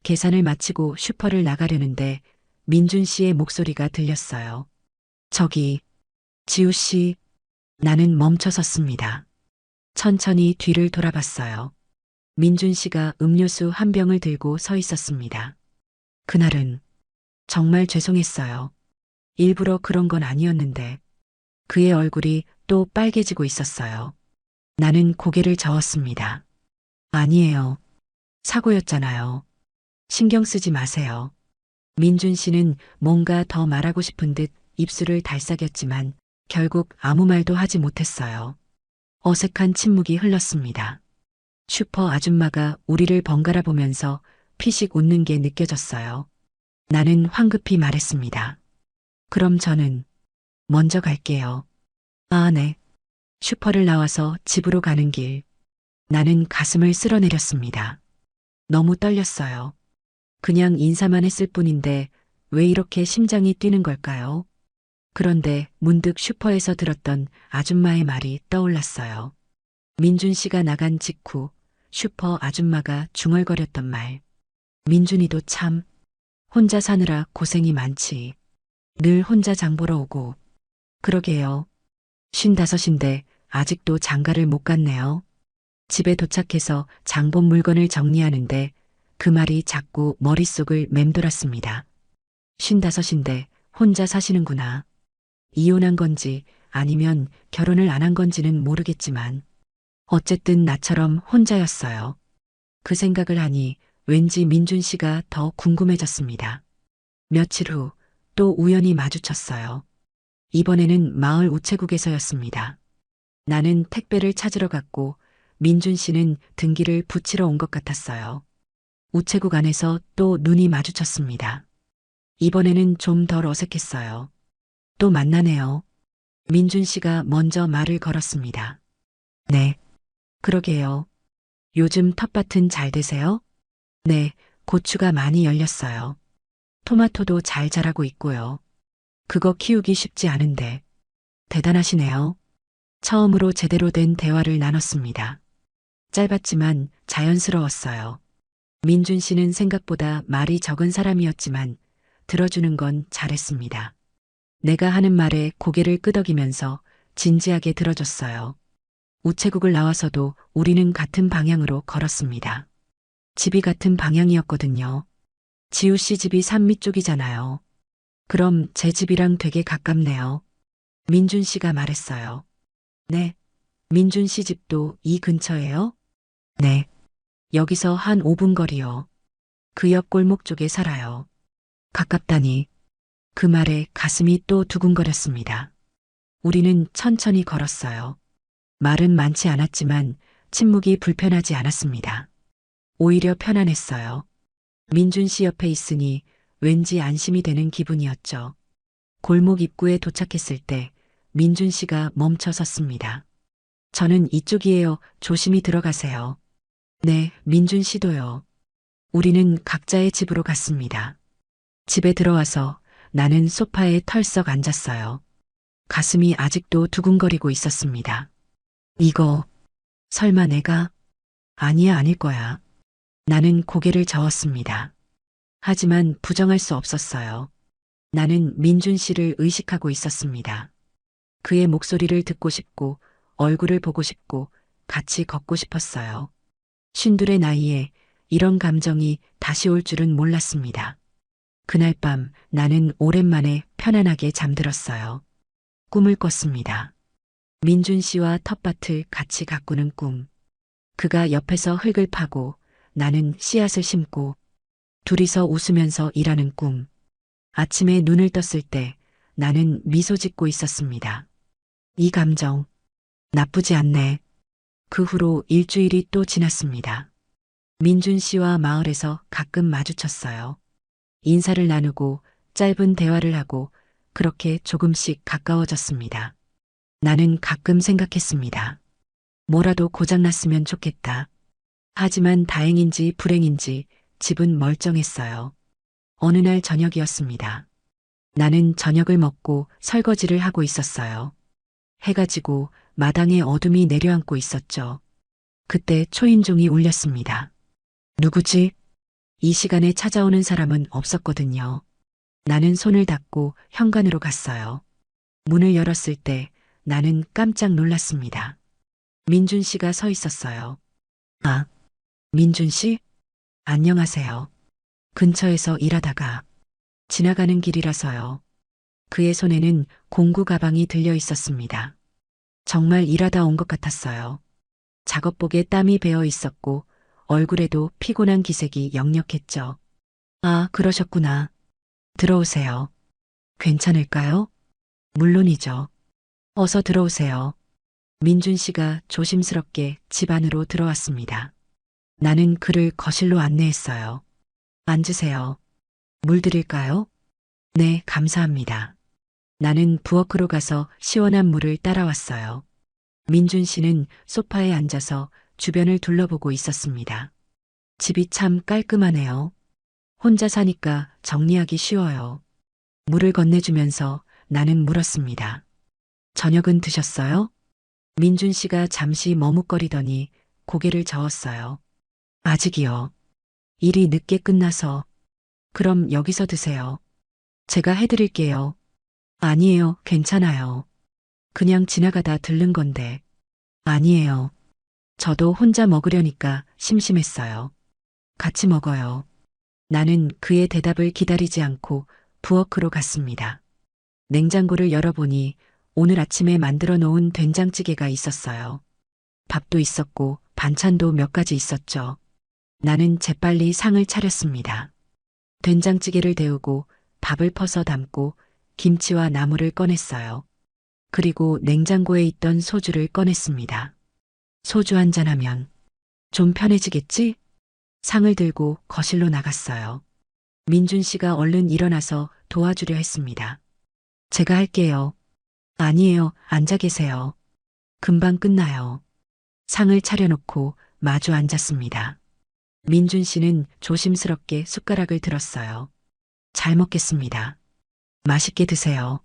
계산을 마치고 슈퍼를 나가려는데 민준 씨의 목소리가 들렸어요. 저기, 지우 씨. 나는 멈춰 섰습니다. 천천히 뒤를 돌아봤어요. 민준 씨가 음료수 한 병을 들고 서 있었습니다. 그날은 정말 죄송했어요. 일부러 그런 건 아니었는데 그의 얼굴이 또 빨개지고 있었어요. 나는 고개를 저었습니다. 아니에요. 사고였잖아요. 신경 쓰지 마세요. 민준 씨는 뭔가 더 말하고 싶은 듯 입술을 달싹였지만 결국 아무 말도 하지 못했어요. 어색한 침묵이 흘렀습니다. 슈퍼 아줌마가 우리를 번갈아 보면서 피식 웃는 게 느껴졌어요. 나는 황급히 말했습니다. 그럼 저는 먼저 갈게요. 아, 네. 슈퍼를 나와서 집으로 가는 길. 나는 가슴을 쓸어내렸습니다. 너무 떨렸어요. 그냥 인사만 했을 뿐인데 왜 이렇게 심장이 뛰는 걸까요? 그런데 문득 슈퍼에서 들었던 아줌마의 말이 떠올랐어요. 민준 씨가 나간 직후 슈퍼 아줌마가 중얼거렸던 말. 민준이도 참 혼자 사느라 고생이 많지. 늘 혼자 장 보러 오고. 그러게요. 55인데 아직도 장가를 못 갔네요. 집에 도착해서 장본 물건을 정리하는데 그 말이 자꾸 머릿속을 맴돌았습니다. 55인데 혼자 사시는구나. 이혼한 건지 아니면 결혼을 안 한 건지는 모르겠지만 어쨌든 나처럼 혼자였어요. 그 생각을 하니 왠지 민준 씨가 더 궁금해졌습니다. 며칠 후 또 우연히 마주쳤어요. 이번에는 마을 우체국에서였습니다. 나는 택배를 찾으러 갔고 민준 씨는 등기를 붙이러 온 것 같았어요. 우체국 안에서 또 눈이 마주쳤습니다. 이번에는 좀 덜 어색했어요. 또 만나네요. 민준 씨가 먼저 말을 걸었습니다. 네, 그러게요. 요즘 텃밭은 잘 되세요? 네, 고추가 많이 열렸어요. 토마토도 잘 자라고 있고요. 그거 키우기 쉽지 않은데. 대단하시네요. 처음으로 제대로 된 대화를 나눴습니다. 짧았지만 자연스러웠어요. 민준 씨는 생각보다 말이 적은 사람이었지만 들어주는 건 잘했습니다. 내가 하는 말에 고개를 끄덕이면서 진지하게 들어줬어요. 우체국을 나와서도 우리는 같은 방향으로 걸었습니다. 집이 같은 방향이었거든요. 지우 씨 집이 산밑 쪽이잖아요. 그럼 제 집이랑 되게 가깝네요. 민준 씨가 말했어요. 네. 민준 씨 집도 이 근처예요? 네. 여기서 한 5분 거리요. 그 옆 골목 쪽에 살아요. 가깝다니. 그 말에 가슴이 또 두근거렸습니다. 우리는 천천히 걸었어요. 말은 많지 않았지만 침묵이 불편하지 않았습니다. 오히려 편안했어요. 민준 씨 옆에 있으니 왠지 안심이 되는 기분이었죠. 골목 입구에 도착했을 때 민준 씨가 멈춰 섰습니다. 저는 이쪽이에요. 조심히 들어가세요. 네, 민준 씨도요. 우리는 각자의 집으로 갔습니다. 집에 들어와서 나는 소파에 털썩 앉았어요. 가슴이 아직도 두근거리고 있었습니다. 이거, 설마 내가? 아니야, 아닐 거야. 나는 고개를 저었습니다. 하지만 부정할 수 없었어요. 나는 민준 씨를 의식하고 있었습니다. 그의 목소리를 듣고 싶고, 얼굴을 보고 싶고, 같이 걷고 싶었어요. 52의 나이에 이런 감정이 다시 올 줄은 몰랐습니다. 그날 밤 나는 오랜만에 편안하게 잠들었어요. 꿈을 꿨습니다. 민준 씨와 텃밭을 같이 가꾸는 꿈. 그가 옆에서 흙을 파고 나는 씨앗을 심고 둘이서 웃으면서 일하는 꿈. 아침에 눈을 떴을 때 나는 미소 짓고 있었습니다. 이 감정, 나쁘지 않네. 그 후로 일주일이 또 지났습니다. 민준 씨와 마을에서 가끔 마주쳤어요. 인사를 나누고 짧은 대화를 하고 그렇게 조금씩 가까워졌습니다. 나는 가끔 생각했습니다. 뭐라도 고장났으면 좋겠다. 하지만 다행인지 불행인지 집은 멀쩡했어요. 어느 날 저녁이었습니다. 나는 저녁을 먹고 설거지를 하고 있었어요. 해가 지고 마당에 어둠이 내려앉고 있었죠. 그때 초인종이 울렸습니다. 누구지? 이 시간에 찾아오는 사람은 없었거든요. 나는 손을 닦고 현관으로 갔어요. 문을 열었을 때 나는 깜짝 놀랐습니다. 민준 씨가 서 있었어요. 아, 민준 씨? 안녕하세요. 근처에서 일하다가 지나가는 길이라서요. 그의 손에는 공구 가방이 들려 있었습니다. 정말 일하다 온 것 같았어요. 작업복에 땀이 배어 있었고 얼굴에도 피곤한 기색이 역력했죠. 아, 그러셨구나. 들어오세요. 괜찮을까요? 물론이죠. 어서 들어오세요. 민준 씨가 조심스럽게 집 안으로 들어왔습니다. 나는 그를 거실로 안내했어요. 앉으세요. 물 드릴까요? 네, 감사합니다. 나는 부엌으로 가서 시원한 물을 따라왔어요. 민준 씨는 소파에 앉아서 주변을 둘러보고 있었습니다. 집이 참 깔끔하네요. 혼자 사니까 정리하기 쉬워요. 물을 건네주면서 나는 물었습니다. 저녁은 드셨어요? 민준 씨가 잠시 머뭇거리더니 고개를 저었어요. 아직이요. 일이 늦게 끝나서. 그럼 여기서 드세요. 제가 해드릴게요. 아니에요, 괜찮아요. 그냥 지나가다 들른 건데. 아니에요. 저도 혼자 먹으려니까 심심했어요. 같이 먹어요. 나는 그의 대답을 기다리지 않고 부엌으로 갔습니다. 냉장고를 열어보니 오늘 아침에 만들어 놓은 된장찌개가 있었어요. 밥도 있었고 반찬도 몇 가지 있었죠. 나는 재빨리 상을 차렸습니다. 된장찌개를 데우고 밥을 퍼서 담고 김치와 나물을 꺼냈어요. 그리고 냉장고에 있던 소주를 꺼냈습니다. 소주 한잔 하면 좀 편해지겠지? 상을 들고 거실로 나갔어요. 민준 씨가 얼른 일어나서 도와주려 했습니다. 제가 할게요. 아니에요. 앉아 계세요. 금방 끝나요. 상을 차려놓고 마주 앉았습니다. 민준 씨는 조심스럽게 숟가락을 들었어요. 잘 먹겠습니다. 맛있게 드세요.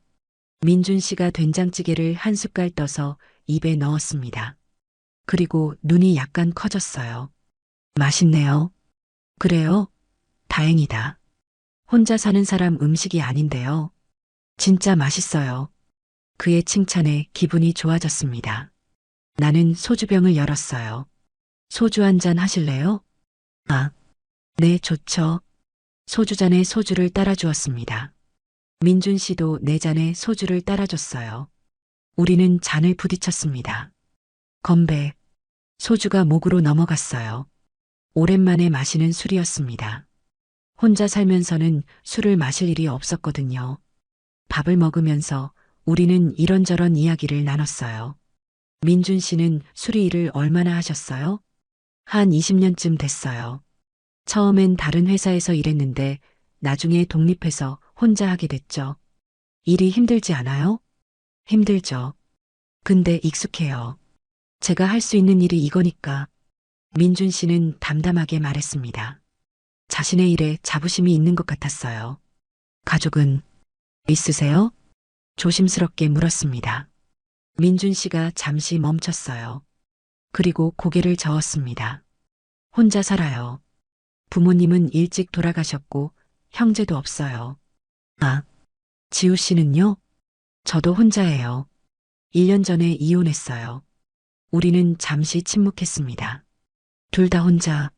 민준 씨가 된장찌개를 한 숟갈 떠서 입에 넣었습니다. 그리고 눈이 약간 커졌어요. 맛있네요. 그래요? 다행이다. 혼자 사는 사람 음식이 아닌데요. 진짜 맛있어요. 그의 칭찬에 기분이 좋아졌습니다. 나는 소주병을 열었어요. 소주 한 잔 하실래요? 아, 네, 좋죠. 소주잔에 소주를 따라주었습니다. 민준 씨도 네 잔에 소주를 따라줬어요. 우리는 잔을 부딪혔습니다. 건배. 소주가 목으로 넘어갔어요. 오랜만에 마시는 술이었습니다. 혼자 살면서는 술을 마실 일이 없었거든요. 밥을 먹으면서 우리는 이런저런 이야기를 나눴어요. 민준 씨는 수리 일을 얼마나 하셨어요? 한 20년쯤 됐어요. 처음엔 다른 회사에서 일했는데 나중에 독립해서 혼자 하게 됐죠. 일이 힘들지 않아요? 힘들죠. 근데 익숙해요. 제가 할 수 있는 일이 이거니까. 민준 씨는 담담하게 말했습니다. 자신의 일에 자부심이 있는 것 같았어요. 가족은 있으세요? 조심스럽게 물었습니다. 민준 씨가 잠시 멈췄어요. 그리고 고개를 저었습니다. 혼자 살아요. 부모님은 일찍 돌아가셨고 형제도 없어요. 아, 지우 씨는요? 저도 혼자예요. 1년 전에 이혼했어요. 우리는 잠시 침묵했습니다. 둘 다 혼자.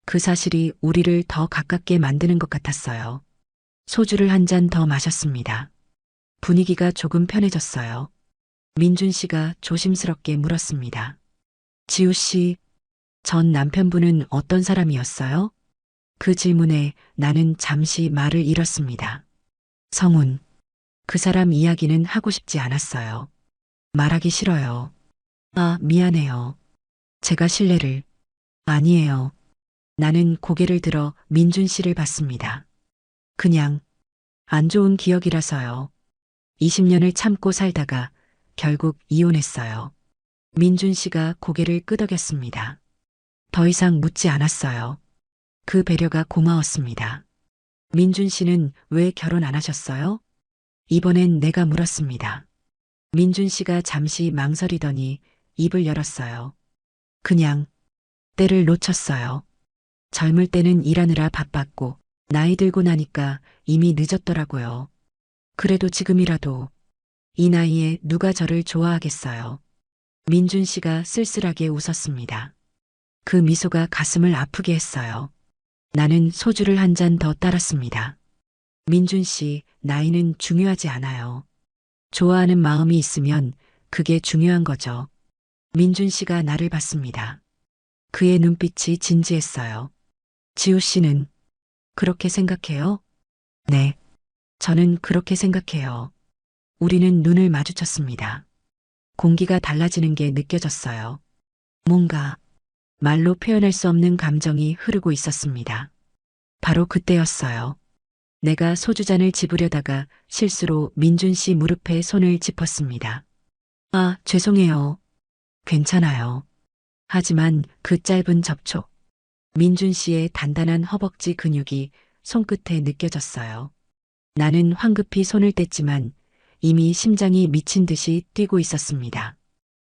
그 사실이 우리를 더 가깝게 만드는 것 같았어요. 소주를 한 잔 더 마셨습니다. 분위기가 조금 편해졌어요. 민준 씨가 조심스럽게 물었습니다. 지우 씨, 전 남편분은 어떤 사람이었어요? 그 질문에 나는 잠시 말을 잃었습니다. 성훈. 그 사람 이야기는 하고 싶지 않았어요. 말하기 싫어요. 아, 미안해요. 제가 실례를. 아니에요. 나는 고개를 들어 민준 씨를 봤습니다. 그냥 안 좋은 기억이라서요. 20년을 참고 살다가 결국 이혼했어요. 민준 씨가 고개를 끄덕였습니다. 더 이상 묻지 않았어요. 그 배려가 고마웠습니다. 민준 씨는 왜 결혼 안 하셨어요? 이번엔 내가 물었습니다. 민준 씨가 잠시 망설이더니 입을 열었어요. 그냥 때를 놓쳤어요. 젊을 때는 일하느라 바빴고 나이 들고 나니까 이미 늦었더라고요. 그래도 지금이라도 이 나이에 누가 저를 좋아하겠어요. 민준 씨가 쓸쓸하게 웃었습니다. 그 미소가 가슴을 아프게 했어요. 나는 소주를 한 잔 더 따랐습니다. 민준 씨, 나이는 중요하지 않아요. 좋아하는 마음이 있으면 그게 중요한 거죠. 민준 씨가 나를 봤습니다. 그의 눈빛이 진지했어요. 지우 씨는 그렇게 생각해요? 네, 저는 그렇게 생각해요. 우리는 눈을 마주쳤습니다. 공기가 달라지는 게 느껴졌어요. 뭔가 말로 표현할 수 없는 감정이 흐르고 있었습니다. 바로 그때였어요. 내가 소주잔을 집으려다가 실수로 민준 씨 무릎에 손을 짚었습니다. 아, 죄송해요. 괜찮아요. 하지만 그 짧은 접촉, 민준 씨의 단단한 허벅지 근육이 손끝에 느껴졌어요. 나는 황급히 손을 뗐지만 이미 심장이 미친 듯이 뛰고 있었습니다.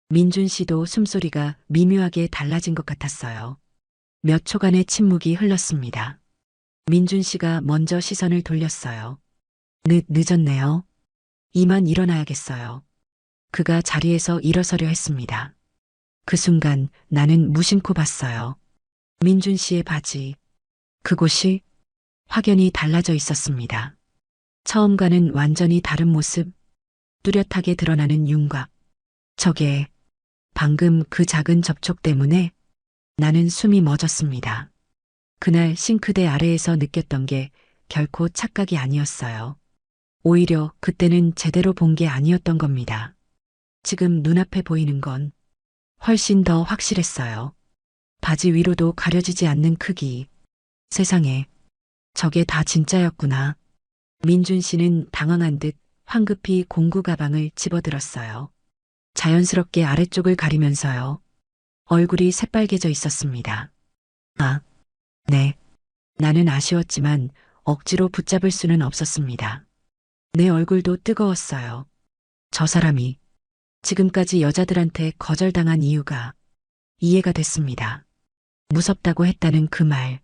민준 씨도 숨소리가 미묘하게 달라진 것 같았어요. 몇 초간의 침묵이 흘렀습니다. 민준 씨가 먼저 시선을 돌렸어요. 늦었네요. 이만 일어나야겠어요. 그가 자리에서 일어서려 했습니다. 그 순간 나는 무심코 봤어요. 민준 씨의 바지. 그곳이 확연히 달라져 있었습니다. 처음과는 완전히 다른 모습, 뚜렷하게 드러나는 윤곽. 저게 방금 그 작은 접촉 때문에 나는 숨이 멎었습니다. 그날 싱크대 아래에서 느꼈던 게 결코 착각이 아니었어요. 오히려 그때는 제대로 본 게 아니었던 겁니다. 지금 눈앞에 보이는 건 훨씬 더 확실했어요. 바지 위로도 가려지지 않는 크기. 세상에, 저게 다 진짜였구나. 민준 씨는 당황한 듯 황급히 공구 가방을 집어들었어요. 자연스럽게 아래쪽을 가리면서요. 얼굴이 새빨개져 있었습니다. 아, 네. 나는 아쉬웠지만 억지로 붙잡을 수는 없었습니다. 내 얼굴도 뜨거웠어요. 저 사람이 지금까지 여자들한테 거절당한 이유가 이해가 됐습니다. 무섭다고 했다는 그 말.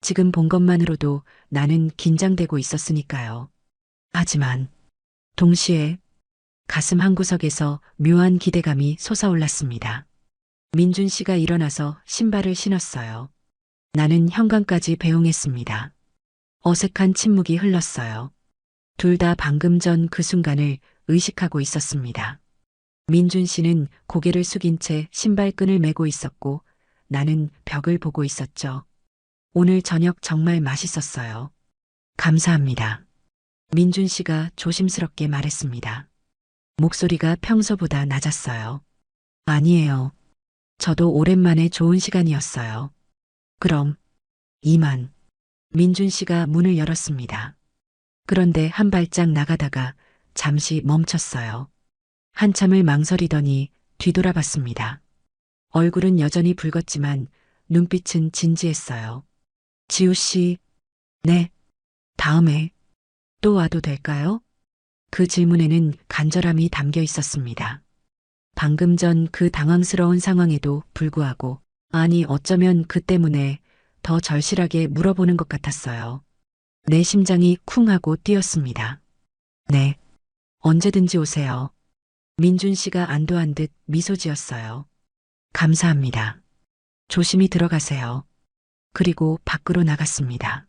지금 본 것만으로도 나는 긴장되고 있었으니까요. 하지만 동시에 가슴 한구석에서 묘한 기대감이 솟아올랐습니다. 민준 씨가 일어나서 신발을 신었어요. 나는 현관까지 배웅했습니다. 어색한 침묵이 흘렀어요. 둘 다 방금 전 그 순간을 의식하고 있었습니다. 민준 씨는 고개를 숙인 채 신발끈을 매고 있었고 나는 벽을 보고 있었죠. 오늘 저녁 정말 맛있었어요. 감사합니다. 민준 씨가 조심스럽게 말했습니다. 목소리가 평소보다 낮았어요. 아니에요. 저도 오랜만에 좋은 시간이었어요. 그럼, 이만. 민준 씨가 문을 열었습니다. 그런데 한 발짝 나가다가 잠시 멈췄어요. 한참을 망설이더니 뒤돌아봤습니다. 얼굴은 여전히 붉었지만 눈빛은 진지했어요. 지우 씨, 네. 다음에 또 와도 될까요? 그 질문에는 간절함이 담겨 있었습니다. 방금 전 그 당황스러운 상황에도 불구하고, 아니 어쩌면 그 때문에 더 절실하게 물어보는 것 같았어요. 내 심장이 쿵 하고 뛰었습니다. 네. 언제든지 오세요. 민준 씨가 안도한 듯 미소 지었어요. 감사합니다. 조심히 들어가세요. 그리고 밖으로 나갔습니다.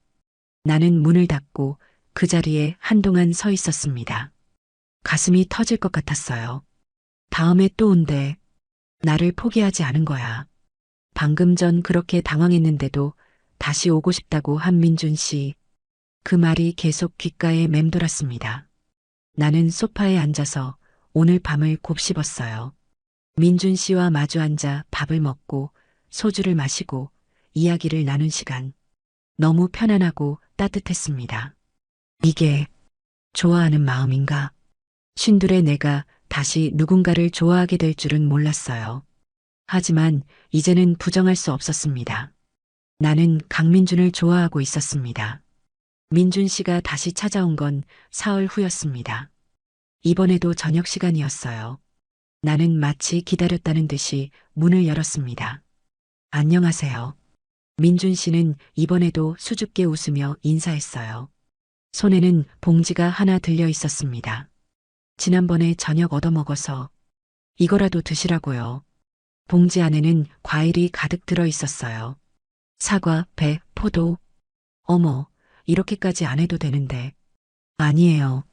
나는 문을 닫고 그 자리에 한동안 서 있었습니다. 가슴이 터질 것 같았어요. 다음에 또 온대. 나를 포기하지 않은 거야. 방금 전 그렇게 당황했는데도 다시 오고 싶다고 한 민준 씨. 그 말이 계속 귓가에 맴돌았습니다. 나는 소파에 앉아서 오늘 밤을 곱씹었어요. 민준 씨와 마주 앉아 밥을 먹고 소주를 마시고 이야기를 나눈 시간. 너무 편안하고 따뜻했습니다. 이게 좋아하는 마음인가? 쉰둘의 내가 다시 누군가를 좋아하게 될 줄은 몰랐어요. 하지만 이제는 부정할 수 없었습니다. 나는 강민준을 좋아하고 있었습니다. 민준 씨가 다시 찾아온 건 사흘 후였습니다. 이번에도 저녁 시간이었어요. 나는 마치 기다렸다는 듯이 문을 열었습니다. 안녕하세요. 민준 씨는 이번에도 수줍게 웃으며 인사했어요. 손에는 봉지가 하나 들려 있었습니다. 지난번에 저녁 얻어먹어서 이거라도 드시라고요. 봉지 안에는 과일이 가득 들어 있었어요. 사과, 배, 포도. 어머, 이렇게까지 안 해도 되는데. 아니에요.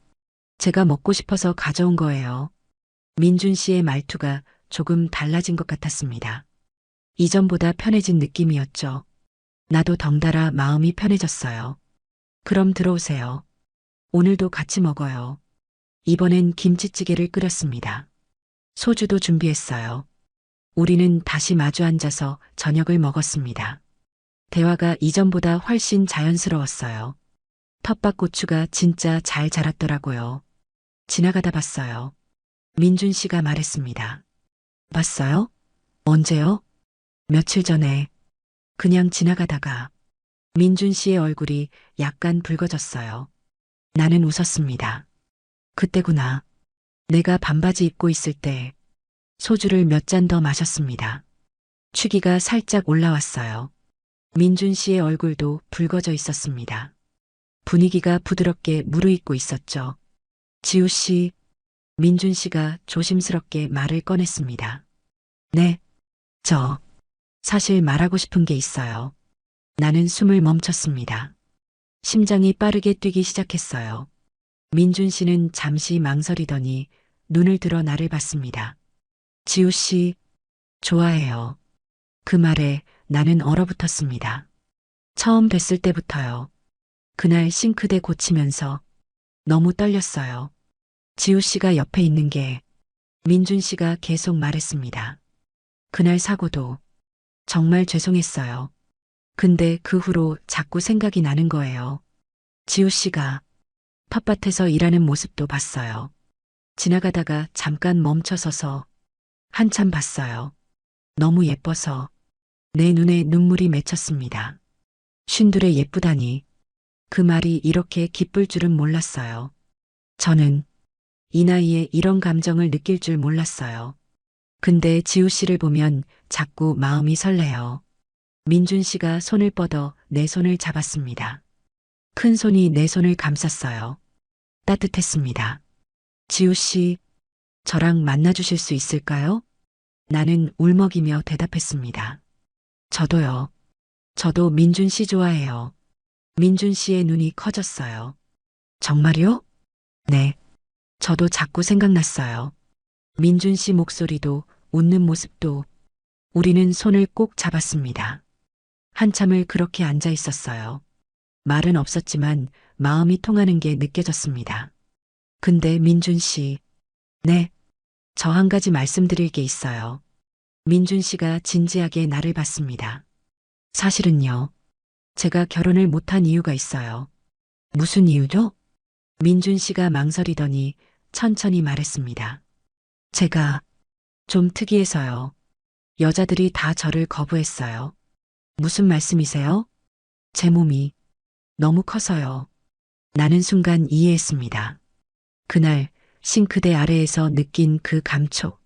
제가 먹고 싶어서 가져온 거예요. 민준 씨의 말투가 조금 달라진 것 같았습니다. 이전보다 편해진 느낌이었죠. 나도 덩달아 마음이 편해졌어요. 그럼 들어오세요. 오늘도 같이 먹어요. 이번엔 김치찌개를 끓였습니다. 소주도 준비했어요. 우리는 다시 마주 앉아서 저녁을 먹었습니다. 대화가 이전보다 훨씬 자연스러웠어요. 텃밭고추가 진짜 잘 자랐더라고요. 지나가다 봤어요. 민준 씨가 말했습니다. 봤어요? 언제요? 며칠 전에. 그냥 지나가다가. 민준 씨의 얼굴이 약간 붉어졌어요. 나는 웃었습니다. 그때구나. 내가 반바지 입고 있을 때 소주를 몇 잔 더 마셨습니다. 취기가 살짝 올라왔어요. 민준 씨의 얼굴도 붉어져 있었습니다. 분위기가 부드럽게 무르익고 있었죠. 지우 씨, 민준 씨가 조심스럽게 말을 꺼냈습니다. 네, 사실 말하고 싶은 게 있어요. 나는 숨을 멈췄습니다. 심장이 빠르게 뛰기 시작했어요. 민준 씨는 잠시 망설이더니 눈을 들어 나를 봤습니다. 지우 씨, 좋아해요. 그 말에 나는 얼어붙었습니다. 처음 뵀을 때부터요. 그날 싱크대 고치면서 너무 떨렸어요. 지우 씨가 옆에 있는 게 민준 씨가 계속 말했습니다. 그날 사고도 정말 죄송했어요. 근데 그 후로 자꾸 생각이 나는 거예요. 지우 씨가 텃밭에서 일하는 모습도 봤어요. 지나가다가 잠깐 멈춰서서 한참 봤어요. 너무 예뻐서 내 눈에 눈물이 맺혔습니다. 쉰둘에 예쁘다니 그 말이 이렇게 기쁠 줄은 몰랐어요. 저는 이 나이에 이런 감정을 느낄 줄 몰랐어요. 근데 지우 씨를 보면 자꾸 마음이 설레요. 민준 씨가 손을 뻗어 내 손을 잡았습니다. 큰 손이 내 손을 감쌌어요. 따뜻했습니다. 지우 씨, 저랑 만나주실 수 있을까요? 나는 울먹이며 대답했습니다. 저도요. 저도 민준 씨 좋아해요. 민준 씨의 눈이 커졌어요. 정말요? 네. 저도 자꾸 생각났어요. 민준 씨 목소리도 웃는 모습도 우리는 손을 꼭 잡았습니다. 한참을 그렇게 앉아 있었어요. 말은 없었지만 마음이 통하는 게 느껴졌습니다. 근데 민준 씨, 네, 저 한 가지 말씀드릴 게 있어요. 민준 씨가 진지하게 나를 봤습니다. 사실은요, 제가 결혼을 못한 이유가 있어요. 무슨 이유죠? 민준 씨가 망설이더니 천천히 말했습니다. 제가 좀 특이해서요. 여자들이 다 저를 거부했어요. 무슨 말씀이세요? 제 몸이 너무 커서요. 나는 순간 이해했습니다. 그날 싱크대 아래에서 느낀 그 감촉.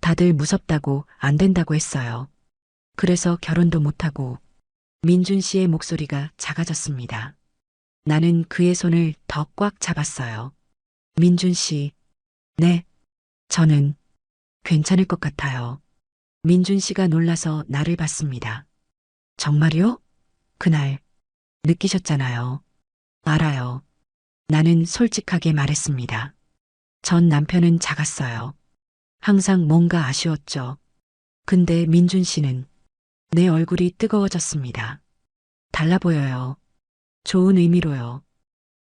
다들 무섭다고 안 된다고 했어요. 그래서 결혼도 못하고 민준 씨의 목소리가 작아졌습니다. 나는 그의 손을 더 꽉 잡았어요. 민준 씨, 네, 저는 괜찮을 것 같아요. 민준 씨가 놀라서 나를 봤습니다. 정말요? 그날 느끼셨잖아요. 알아요. 나는 솔직하게 말했습니다. 전 남편은 작았어요. 항상 뭔가 아쉬웠죠. 근데 민준 씨는 내 얼굴이 뜨거워졌습니다. 달라 보여요. 좋은 의미로요.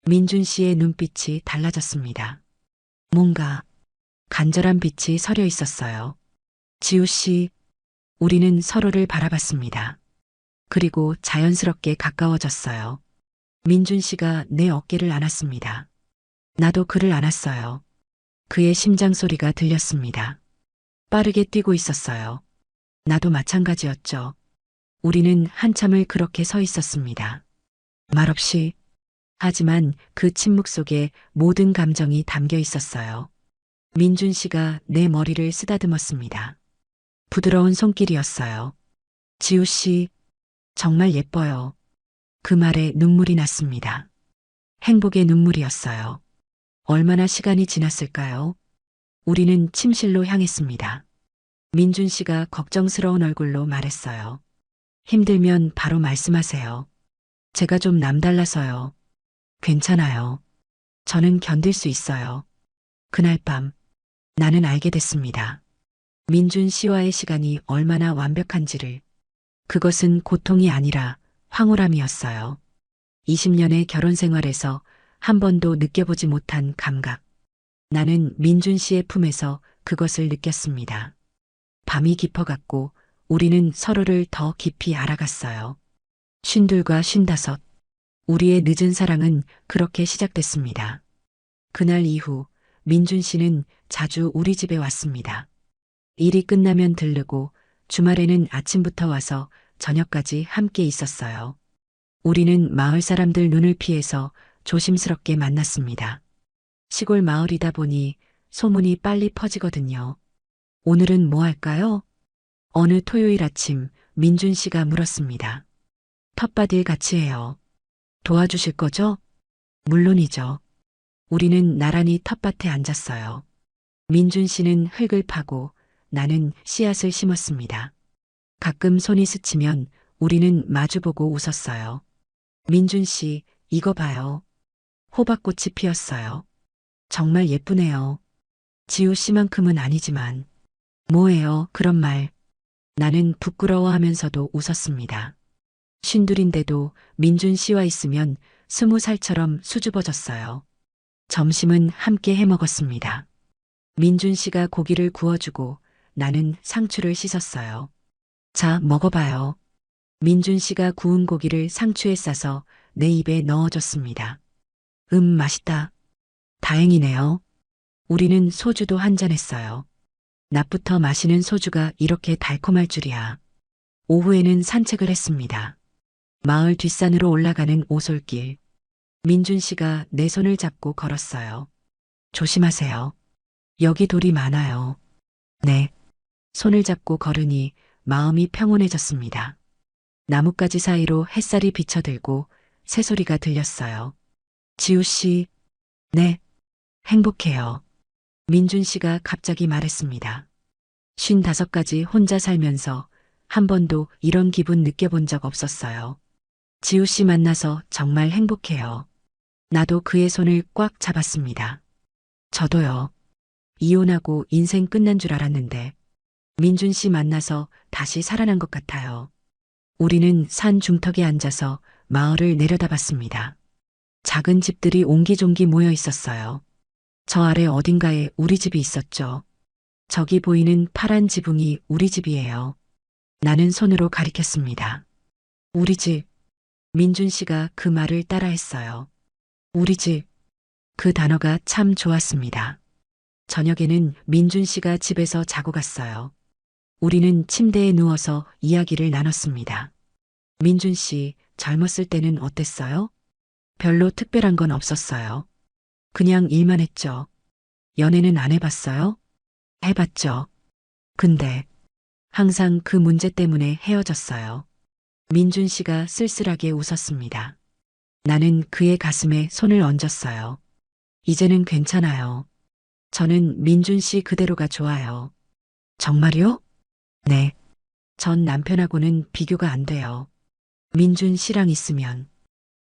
민준 씨의 눈빛이 달라졌습니다. 뭔가 간절한 빛이 서려 있었어요. 지우 씨, 우리는 서로를 바라봤습니다. 그리고 자연스럽게 가까워졌어요. 민준 씨가 내 어깨를 안았습니다. 나도 그를 안았어요. 그의 심장 소리가 들렸습니다. 빠르게 뛰고 있었어요. 나도 마찬가지였죠. 우리는 한참을 그렇게 서 있었습니다. 말없이, 하지만 그 침묵 속에 모든 감정이 담겨 있었어요. 민준 씨가 내 머리를 쓰다듬었습니다. 부드러운 손길이었어요. 지우 씨, 정말 예뻐요. 그 말에 눈물이 났습니다. 행복의 눈물이었어요. 얼마나 시간이 지났을까요? 우리는 침실로 향했습니다. 민준 씨가 걱정스러운 얼굴로 말했어요. 힘들면 바로 말씀하세요. 제가 좀 남달라서요. 괜찮아요. 저는 견딜 수 있어요. 그날 밤 나는 알게 됐습니다. 민준 씨와의 시간이 얼마나 완벽한지를. 그것은 고통이 아니라 황홀함이었어요. 20년의 결혼 생활에서 한 번도 느껴보지 못한 감각. 나는 민준 씨의 품에서 그것을 느꼈습니다. 밤이 깊어갔고 우리는 서로를 더 깊이 알아갔어요. 52과 55. 우리의 늦은 사랑은 그렇게 시작됐습니다. 그날 이후 민준 씨는 자주 우리 집에 왔습니다. 일이 끝나면 들르고 주말에는 아침부터 와서 저녁까지 함께 있었어요. 우리는 마을 사람들 눈을 피해서 조심스럽게 만났습니다. 시골 마을이다 보니 소문이 빨리 퍼지거든요. 오늘은 뭐 할까요? 어느 토요일 아침 민준 씨가 물었습니다. 텃밭일 같이 해요. 도와주실 거죠? 물론이죠. 우리는 나란히 텃밭에 앉았어요. 민준 씨는 흙을 파고 나는 씨앗을 심었습니다. 가끔 손이 스치면 우리는 마주보고 웃었어요. 민준 씨, 이거 봐요. 호박꽃이 피었어요. 정말 예쁘네요. 지우 씨만큼은 아니지만. 뭐예요, 그런 말. 나는 부끄러워하면서도 웃었습니다. 쉰둘인데도 민준 씨와 있으면 20살처럼 수줍어졌어요. 점심은 함께 해 먹었습니다. 민준 씨가 고기를 구워주고 나는 상추를 씻었어요. 자, 먹어봐요. 민준 씨가 구운 고기를 상추에 싸서 내 입에 넣어줬습니다. 맛있다. 다행이네요. 우리는 소주도 한잔 했어요. 낮부터 마시는 소주가 이렇게 달콤할 줄이야. 오후에는 산책을 했습니다. 마을 뒷산으로 올라가는 오솔길. 민준 씨가 내 손을 잡고 걸었어요. 조심하세요. 여기 돌이 많아요. 네. 손을 잡고 걸으니 마음이 평온해졌습니다. 나뭇가지 사이로 햇살이 비쳐들고 새소리가 들렸어요. 지우 씨, 네. 행복해요. 민준 씨가 갑자기 말했습니다. 55가지 혼자 살면서 한 번도 이런 기분 느껴본 적 없었어요. 지우 씨 만나서 정말 행복해요. 나도 그의 손을 꽉 잡았습니다. 저도요. 이혼하고 인생 끝난 줄 알았는데 민준 씨 만나서 다시 살아난 것 같아요. 우리는 산 중턱에 앉아서 마을을 내려다봤습니다. 작은 집들이 옹기종기 모여 있었어요. 저 아래 어딘가에 우리 집이 있었죠. 저기 보이는 파란 지붕이 우리 집이에요. 나는 손으로 가리켰습니다. 우리 집. 민준 씨가 그 말을 따라했어요. 우리 집. 그 단어가 참 좋았습니다. 저녁에는 민준 씨가 집에서 자고 갔어요. 우리는 침대에 누워서 이야기를 나눴습니다. 민준 씨, 젊었을 때는 어땠어요? 별로 특별한 건 없었어요. 그냥 일만 했죠. 연애는 안 해봤어요? 해봤죠. 근데 항상 그 문제 때문에 헤어졌어요. 민준 씨가 쓸쓸하게 웃었습니다. 나는 그의 가슴에 손을 얹었어요. 이제는 괜찮아요. 저는 민준 씨 그대로가 좋아요. 정말요? 네. 전 남편하고는 비교가 안 돼요. 민준 씨랑 있으면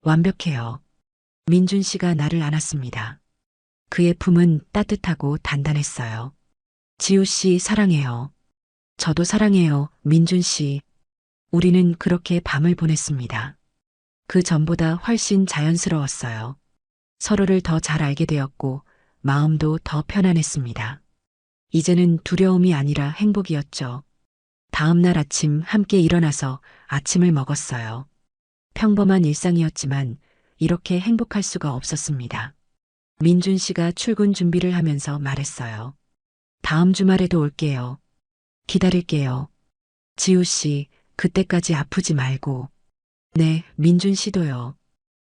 완벽해요. 민준 씨가 나를 안았습니다. 그의 품은 따뜻하고 단단했어요. 지우 씨 사랑해요. 저도 사랑해요, 민준 씨. 우리는 그렇게 밤을 보냈습니다. 그 전보다 훨씬 자연스러웠어요. 서로를 더 잘 알게 되었고 마음도 더 편안했습니다. 이제는 두려움이 아니라 행복이었죠. 다음 날 아침 함께 일어나서 아침을 먹었어요. 평범한 일상이었지만 이렇게 행복할 수가 없었습니다. 민준 씨가 출근 준비를 하면서 말했어요. 다음 주말에도 올게요. 기다릴게요. 지우 씨, 그때까지 아프지 말고. 네, 민준 씨도요.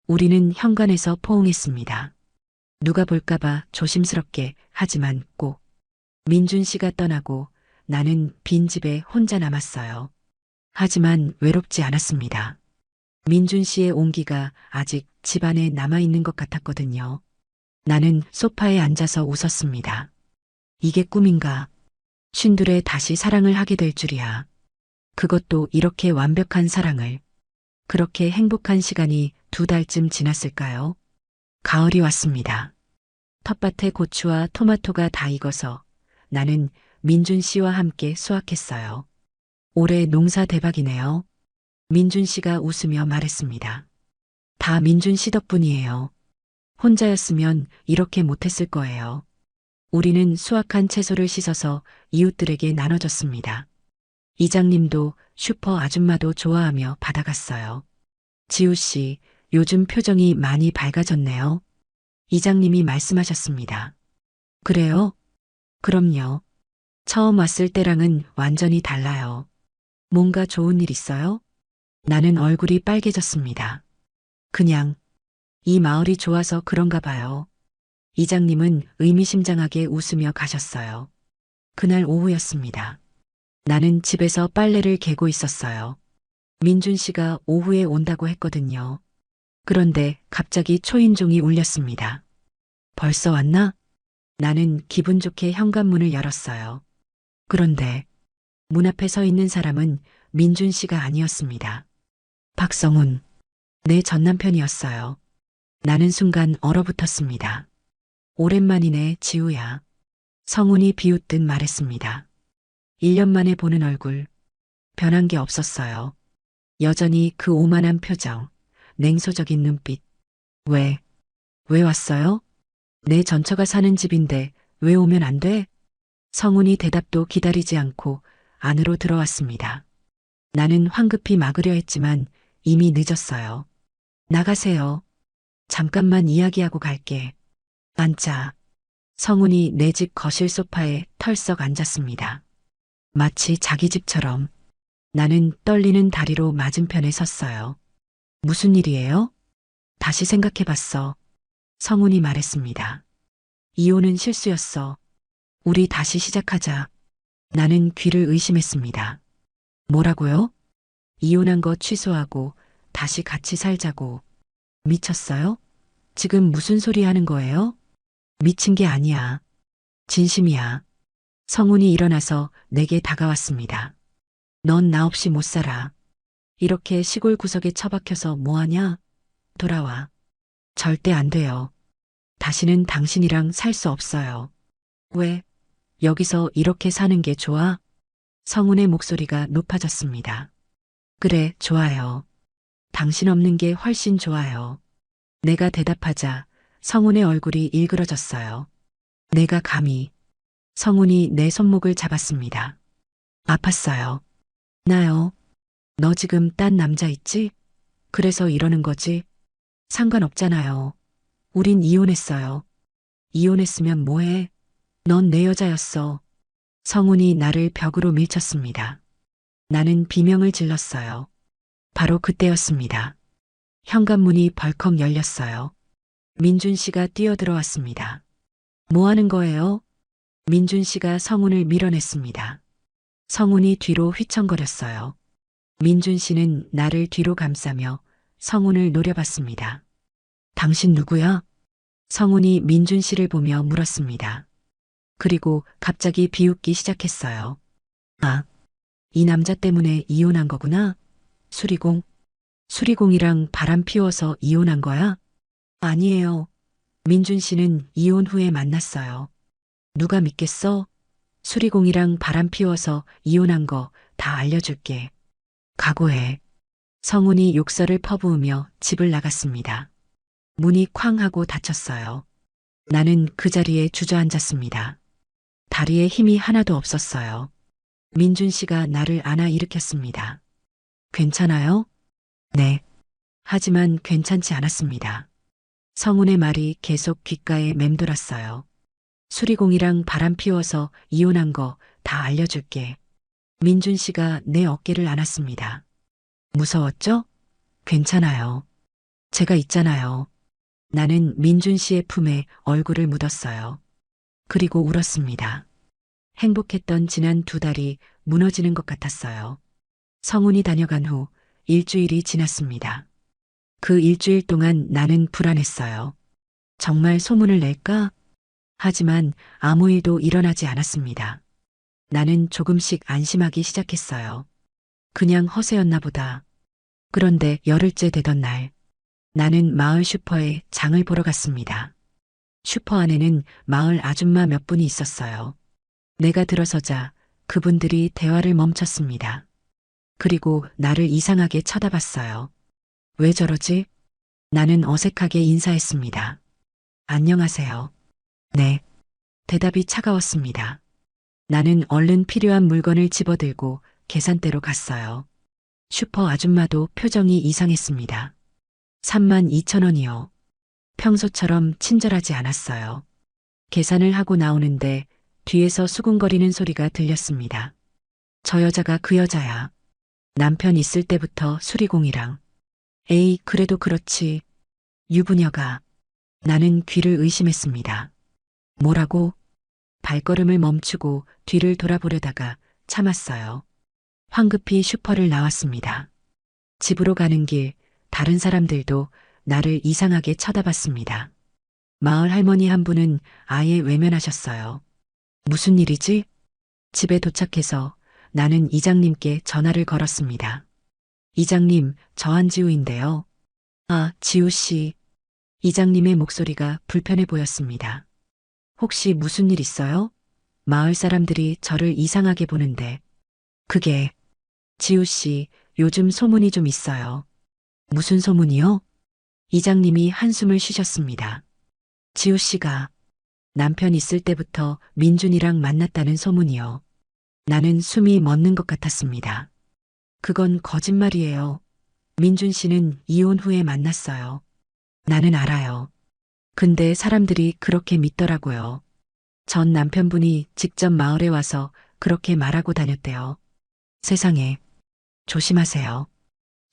우리는 현관에서 포옹했습니다. 누가 볼까봐 조심스럽게 하지만 꼭. 민준 씨가 떠나고 나는 빈집에 혼자 남았어요. 하지만 외롭지 않았습니다. 민준 씨의 온기가 아직 집안에 남아있는 것 같았거든요. 나는 소파에 앉아서 웃었습니다. 이게 꿈인가? 쉰둘에 다시 사랑을 하게 될 줄이야. 그것도 이렇게 완벽한 사랑을. 그렇게 행복한 시간이 2달쯤 지났을까요? 가을이 왔습니다. 텃밭에 고추와 토마토가 다 익어서 나는 민준 씨와 함께 수확했어요. 올해 농사 대박이네요. 민준 씨가 웃으며 말했습니다. 다 민준 씨 덕분이에요. 혼자였으면 이렇게 못했을 거예요. 우리는 수확한 채소를 씻어서 이웃들에게 나눠줬습니다. 이장님도 슈퍼 아줌마도 좋아하며 받아갔어요. 지우 씨, 요즘 표정이 많이 밝아졌네요. 이장님이 말씀하셨습니다. 그래요? 그럼요. 처음 왔을 때랑은 완전히 달라요. 뭔가 좋은 일 있어요? 나는 얼굴이 빨개졌습니다. 그냥 이 마을이 좋아서 그런가 봐요. 이장님은 의미심장하게 웃으며 가셨어요. 그날 오후였습니다. 나는 집에서 빨래를 개고 있었어요. 민준 씨가 오후에 온다고 했거든요. 그런데 갑자기 초인종이 울렸습니다. 벌써 왔나? 나는 기분 좋게 현관문을 열었어요. 그런데 문 앞에 서 있는 사람은 민준 씨가 아니었습니다. 박성훈, 내 전남편이었어요. 나는 순간 얼어붙었습니다. 오랜만이네, 지우야. 성훈이 비웃듯 말했습니다. 1년 만에 보는 얼굴. 변한 게 없었어요. 여전히 그 오만한 표정, 냉소적인 눈빛. 왜 왔어요? 내 전처가 사는 집인데 왜 오면 안 돼? 성훈이 대답도 기다리지 않고 안으로 들어왔습니다. 나는 황급히 막으려 했지만 이미 늦었어요. 나가세요. 잠깐만 이야기하고 갈게. 앉자. 성훈이 내 집 거실 소파에 털썩 앉았습니다. 마치 자기 집처럼. 나는 떨리는 다리로 맞은편에 섰어요. 무슨 일이에요? 다시 생각해봤어. 성훈이 말했습니다. 이혼은 실수였어. 우리 다시 시작하자. 나는 귀를 의심했습니다. 뭐라고요? 이혼한 거 취소하고 다시 같이 살자고. 미쳤어요? 지금 무슨 소리 하는 거예요? 미친 게 아니야. 진심이야. 성훈이 일어나서 내게 다가왔습니다. 넌 나 없이 못 살아. 이렇게 시골 구석에 처박혀서 뭐하냐? 돌아와. 절대 안 돼요. 다시는 당신이랑 살 수 없어요. 왜? 여기서 이렇게 사는 게 좋아? 성훈의 목소리가 높아졌습니다. 그래, 좋아요. 당신 없는 게 훨씬 좋아요. 내가 대답하자 성훈의 얼굴이 일그러졌어요. 내가 감히. 성훈이 내 손목을 잡았습니다. 아팠어요. 나요. 너 지금 딴 남자 있지? 그래서 이러는 거지? 상관없잖아요. 우린 이혼했어요. 이혼했으면 뭐해? 넌 내 여자였어. 성훈이 나를 벽으로 밀쳤습니다. 나는 비명을 질렀어요. 바로 그때였습니다. 현관문이 벌컥 열렸어요. 민준 씨가 뛰어들어왔습니다. 뭐 하는 거예요? 민준 씨가 성훈을 밀어냈습니다. 성훈이 뒤로 휘청거렸어요. 민준 씨는 나를 뒤로 감싸며 성훈을 노려봤습니다. 당신 누구야? 성훈이 민준 씨를 보며 물었습니다. 그리고 갑자기 비웃기 시작했어요. 아, 이 남자 때문에 이혼한 거구나? 수리공? 수리공이랑 바람 피워서 이혼한 거야? 아니에요. 민준 씨는 이혼 후에 만났어요. 누가 믿겠어? 수리공이랑 바람 피워서 이혼한 거 다 알려줄게. 각오해. 성훈이 욕설을 퍼부으며 집을 나갔습니다. 문이 쾅 하고 닫혔어요. 나는 그 자리에 주저앉았습니다. 다리에 힘이 하나도 없었어요. 민준 씨가 나를 안아 일으켰습니다. 괜찮아요? 네. 하지만 괜찮지 않았습니다. 성훈의 말이 계속 귓가에 맴돌았어요. 수리공이랑 바람 피워서 이혼한 거 다 알려줄게. 민준 씨가 내 어깨를 안았습니다. 무서웠죠? 괜찮아요. 제가 있잖아요. 나는 민준 씨의 품에 얼굴을 묻었어요. 그리고 울었습니다. 행복했던 지난 2달이 무너지는 것 같았어요. 성훈이 다녀간 후 일주일이 지났습니다. 그 일주일 동안 나는 불안했어요. 정말 소문을 낼까? 하지만 아무 일도 일어나지 않았습니다. 나는 조금씩 안심하기 시작했어요. 그냥 허세였나 보다. 그런데 열흘째 되던 날, 나는 마을 슈퍼에 장을 보러 갔습니다. 슈퍼 안에는 마을 아줌마 몇 분이 있었어요. 내가 들어서자 그분들이 대화를 멈췄습니다. 그리고 나를 이상하게 쳐다봤어요. 왜 저러지? 나는 어색하게 인사했습니다. 안녕하세요. 네. 대답이 차가웠습니다. 나는 얼른 필요한 물건을 집어들고 계산대로 갔어요. 슈퍼 아줌마도 표정이 이상했습니다. 32,000원이요. 평소처럼 친절하지 않았어요. 계산을 하고 나오는데 뒤에서 수군거리는 소리가 들렸습니다. 저 여자가 그 여자야. 남편 있을 때부터 수리공이랑. 에이, 그래도 그렇지. 유부녀가. 나는 귀를 의심했습니다. 뭐라고? 발걸음을 멈추고 뒤를 돌아보려다가 참았어요. 황급히 슈퍼를 나왔습니다. 집으로 가는 길, 다른 사람들도 나를 이상하게 쳐다봤습니다. 마을 할머니 한 분은 아예 외면하셨어요. 무슨 일이지? 집에 도착해서 나는 이장님께 전화를 걸었습니다. 이장님, 저 한지우인데요. 아, 지우 씨. 이장님의 목소리가 불편해 보였습니다. 혹시 무슨 일 있어요? 마을 사람들이 저를 이상하게 보는데. 그게, 지우 씨, 요즘 소문이 좀 있어요. 무슨 소문이요? 이장님이 한숨을 쉬셨습니다. 지우 씨가 남편 있을 때부터 민준이랑 만났다는 소문이요. 나는 숨이 멎는 것 같았습니다. 그건 거짓말이에요. 민준 씨는 이혼 후에 만났어요. 나는 알아요. 근데 사람들이 그렇게 믿더라고요. 전 남편분이 직접 마을에 와서 그렇게 말하고 다녔대요. 세상에, 조심하세요.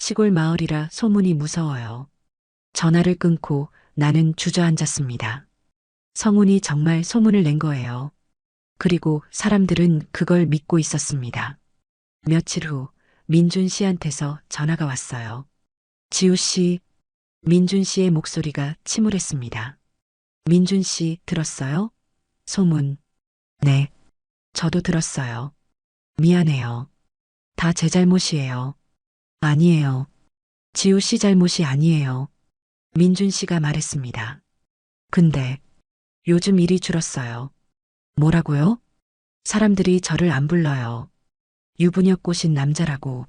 시골 마을이라 소문이 무서워요. 전화를 끊고 나는 주저앉았습니다. 성훈이 정말 소문을 낸 거예요. 그리고 사람들은 그걸 믿고 있었습니다. 며칠 후 민준 씨한테서 전화가 왔어요. 지우 씨, 민준 씨의 목소리가 침울했습니다. 민준 씨 들었어요? 소문. 네, 저도 들었어요. 미안해요. 다 제 잘못이에요. 아니에요. 지우 씨 잘못이 아니에요. 민준 씨가 말했습니다. 근데 요즘 일이 줄었어요. 뭐라고요? 사람들이 저를 안 불러요. 유부녀 꼬신 남자라고.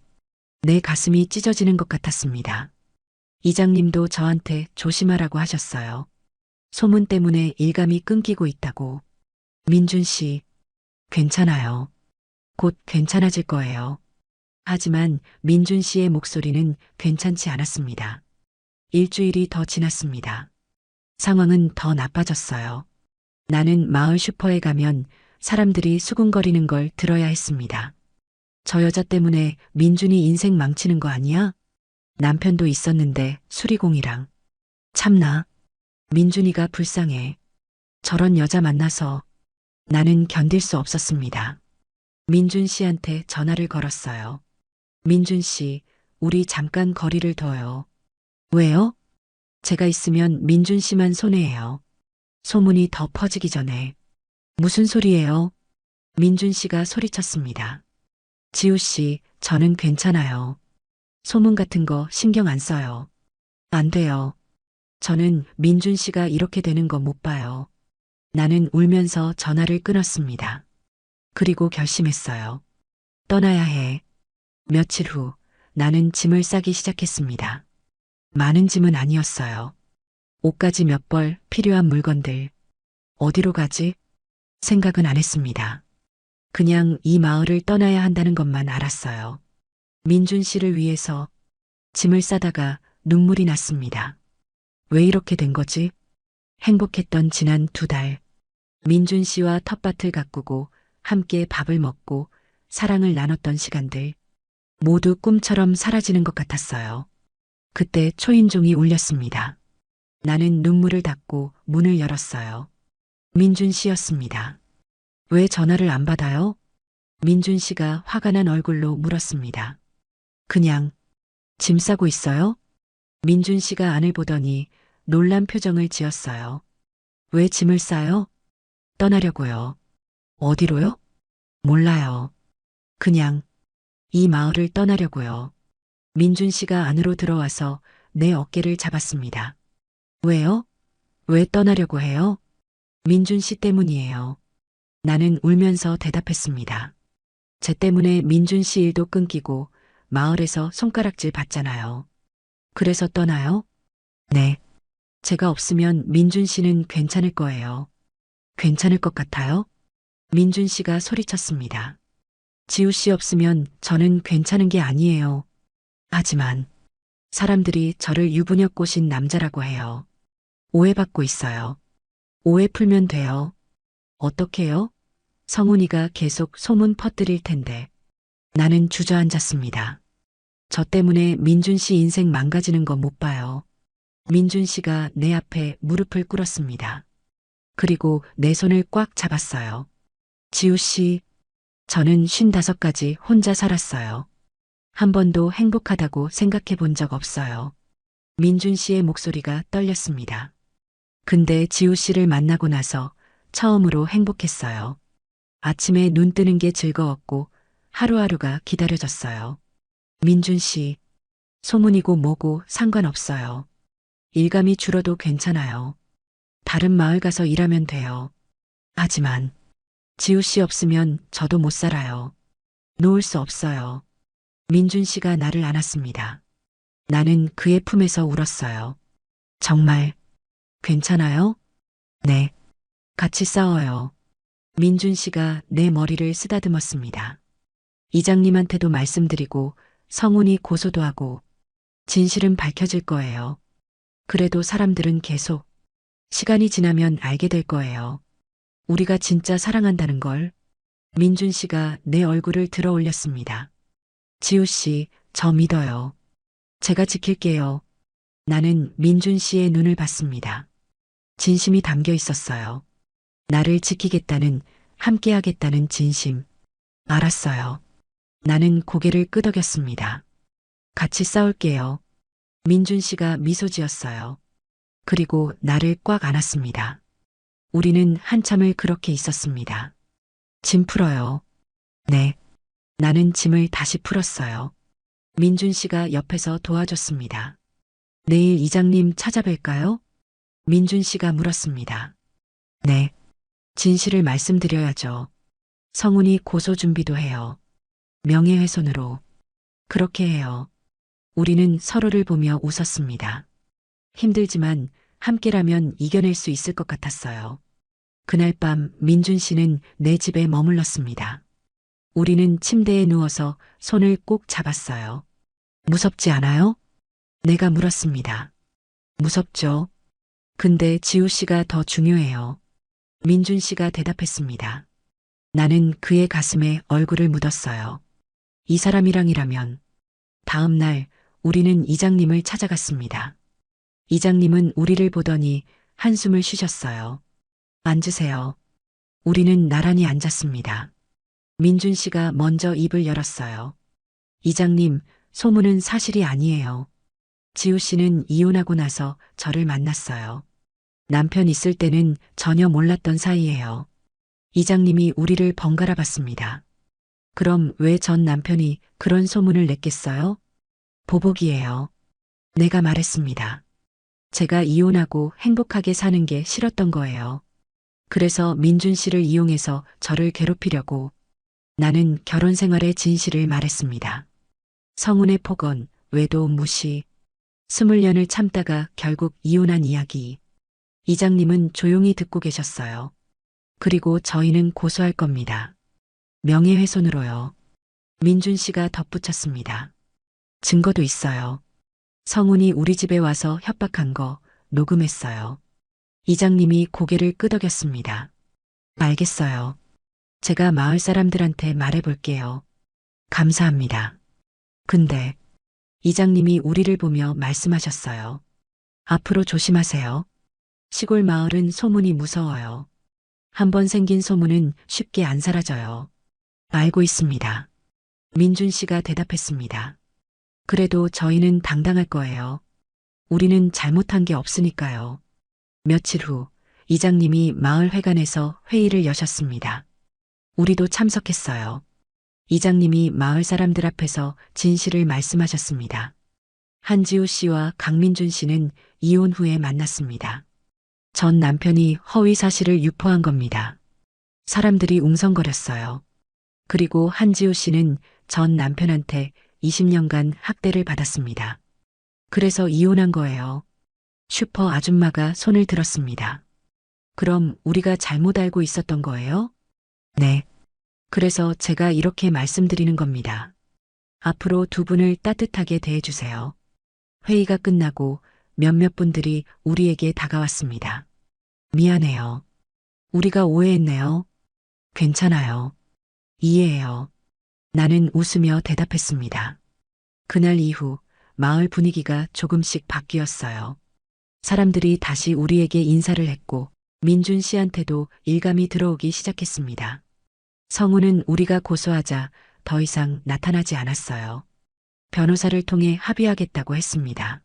내 가슴이 찢어지는 것 같았습니다. 이장님도 저한테 조심하라고 하셨어요. 소문 때문에 일감이 끊기고 있다고. 민준 씨, 괜찮아요. 곧 괜찮아질 거예요. 하지만 민준 씨의 목소리는 괜찮지 않았습니다. 일주일이 더 지났습니다. 상황은 더 나빠졌어요. 나는 마을 슈퍼에 가면 사람들이 수군거리는 걸 들어야 했습니다. 저 여자 때문에 민준이 인생 망치는 거 아니야? 남편도 있었는데 수리공이랑. 참나. 민준이가 불쌍해. 저런 여자 만나서 나는 견딜 수 없었습니다. 민준 씨한테 전화를 걸었어요. 민준 씨, 우리 잠깐 거리를 둬요. 왜요? 제가 있으면 민준 씨만 손해예요. 소문이 더 퍼지기 전에. 무슨 소리예요? 민준 씨가 소리쳤습니다. 지우 씨, 저는 괜찮아요. 소문 같은 거 신경 안 써요. 안 돼요. 저는 민준 씨가 이렇게 되는 거 못 봐요. 나는 울면서 전화를 끊었습니다. 그리고 결심했어요. 떠나야 해. 며칠 후 나는 짐을 싸기 시작했습니다. 많은 짐은 아니었어요. 옷가지 몇 벌, 필요한 물건들. 어디로 가지? 생각은 안 했습니다. 그냥 이 마을을 떠나야 한다는 것만 알았어요. 민준 씨를 위해서 짐을 싸다가 눈물이 났습니다. 왜 이렇게 된 거지? 행복했던 지난 2달. 민준 씨와 텃밭을 가꾸고 함께 밥을 먹고 사랑을 나눴던 시간들. 모두 꿈처럼 사라지는 것 같았어요. 그때 초인종이 울렸습니다. 나는 눈물을 닦고 문을 열었어요. 민준 씨였습니다. 왜 전화를 안 받아요? 민준 씨가 화가 난 얼굴로 물었습니다. 그냥 짐 싸고 있어요? 민준 씨가 안을 보더니 놀란 표정을 지었어요. 왜 짐을 싸요? 떠나려고요. 어디로요? 몰라요. 그냥 이 마을을 떠나려고요. 민준 씨가 안으로 들어와서 내 어깨를 잡았습니다. 왜요? 왜 떠나려고 해요? 민준 씨 때문이에요. 나는 울면서 대답했습니다. 제 때문에 민준 씨 일도 끊기고 마을에서 손가락질 받잖아요. 그래서 떠나요? 네. 제가 없으면 민준 씨는 괜찮을 거예요. 괜찮을 것 같아요? 민준 씨가 소리쳤습니다. 지우 씨 없으면 저는 괜찮은 게 아니에요. 하지만 사람들이 저를 유부녀 꼬신 남자라고 해요. 오해받고 있어요. 오해 풀면 돼요. 어떻게요? 성훈이가 계속 소문 퍼뜨릴 텐데. 나는 주저앉았습니다. 저 때문에 민준 씨 인생 망가지는 거 못 봐요. 민준 씨가 내 앞에 무릎을 꿇었습니다. 그리고 내 손을 꽉 잡았어요. 지우 씨, 저는 55까지 혼자 살았어요. 한 번도 행복하다고 생각해 본 적 없어요. 민준 씨의 목소리가 떨렸습니다. 근데 지우 씨를 만나고 나서 처음으로 행복했어요. 아침에 눈 뜨는 게 즐거웠고 하루하루가 기다려졌어요. 민준 씨, 소문이고 뭐고 상관없어요. 일감이 줄어도 괜찮아요. 다른 마을 가서 일하면 돼요. 하지만 지우 씨 없으면 저도 못 살아요. 놓을 수 없어요. 민준 씨가 나를 안았습니다. 나는 그의 품에서 울었어요. 정말 괜찮아요? 네. 같이 싸워요. 민준 씨가 내 머리를 쓰다듬었습니다. 이장님한테도 말씀드리고 성훈이 고소도 하고 진실은 밝혀질 거예요. 그래도 사람들은 계속 시간이 지나면 알게 될 거예요. 우리가 진짜 사랑한다는 걸. 민준 씨가 내 얼굴을 들어 올렸습니다. 지우 씨, 저 믿어요. 제가 지킬게요. 나는 민준 씨의 눈을 봤습니다. 진심이 담겨 있었어요. 나를 지키겠다는, 함께하겠다는 진심. 알았어요. 나는 고개를 끄덕였습니다. 같이 싸울게요. 민준 씨가 미소 지었어요. 그리고 나를 꽉 안았습니다. 우리는 한참을 그렇게 있었습니다. 짐 풀어요. 네. 나는 짐을 다시 풀었어요. 민준 씨가 옆에서 도와줬습니다. 내일 이장님 찾아뵐까요? 민준 씨가 물었습니다. 네. 진실을 말씀드려야죠. 성훈이 고소 준비도 해요. 명예훼손으로. 그렇게 해요. 우리는 서로를 보며 웃었습니다. 힘들지만 함께라면 이겨낼 수 있을 것 같았어요. 그날 밤 민준 씨는 내 집에 머물렀습니다. 우리는 침대에 누워서 손을 꼭 잡았어요. 무섭지 않아요? 내가 물었습니다. 무섭죠. 근데 지우 씨가 더 중요해요. 민준 씨가 대답했습니다. 나는 그의 가슴에 얼굴을 묻었어요. 이 사람이랑이라면. 다음 날 우리는 이장님을 찾아갔습니다. 이장님은 우리를 보더니 한숨을 쉬셨어요. 앉으세요. 우리는 나란히 앉았습니다. 민준 씨가 먼저 입을 열었어요. 이장님, 소문은 사실이 아니에요. 지우 씨는 이혼하고 나서 저를 만났어요. 남편 있을 때는 전혀 몰랐던 사이예요. 이장님이 우리를 번갈아 봤습니다. 그럼 왜 전 남편이 그런 소문을 냈겠어요? 보복이에요. 내가 말했습니다. 제가 이혼하고 행복하게 사는 게 싫었던 거예요. 그래서 민준 씨를 이용해서 저를 괴롭히려고. 나는 결혼 생활의 진실을 말했습니다. 성훈의 폭언, 외도, 무시. 20년을 참다가 결국 이혼한 이야기. 이장님은 조용히 듣고 계셨어요. 그리고 저희는 고소할 겁니다. 명예훼손으로요. 민준 씨가 덧붙였습니다. 증거도 있어요. 성훈이 우리 집에 와서 협박한 거 녹음했어요. 이장님이 고개를 끄덕였습니다. 알겠어요. 제가 마을 사람들한테 말해볼게요. 감사합니다. 근데 이장님이 우리를 보며 말씀하셨어요. 앞으로 조심하세요. 시골 마을은 소문이 무서워요. 한번 생긴 소문은 쉽게 안 사라져요. 알고 있습니다. 민준 씨가 대답했습니다. 그래도 저희는 당당할 거예요. 우리는 잘못한 게 없으니까요. 며칠 후 이장님이 마을 회관에서 회의를 여셨습니다. 우리도 참석했어요. 이장님이 마을 사람들 앞에서 진실을 말씀하셨습니다. 한지우 씨와 강민준 씨는 이혼 후에 만났습니다. 전 남편이 허위 사실을 유포한 겁니다. 사람들이 웅성거렸어요. 그리고 한지우 씨는 전 남편한테 20년간 학대를 받았습니다. 그래서 이혼한 거예요. 슈퍼 아줌마가 손을 들었습니다. 그럼 우리가 잘못 알고 있었던 거예요? 네. 그래서 제가 이렇게 말씀드리는 겁니다. 앞으로 두 분을 따뜻하게 대해주세요. 회의가 끝나고 몇몇 분들이 우리에게 다가왔습니다. 미안해요. 우리가 오해했네요. 괜찮아요. 이해해요. 나는 웃으며 대답했습니다. 그날 이후 마을 분위기가 조금씩 바뀌었어요. 사람들이 다시 우리에게 인사를 했고 민준 씨한테도 일감이 들어오기 시작했습니다. 성우는 우리가 고소하자 더 이상 나타나지 않았어요. 변호사를 통해 합의하겠다고 했습니다.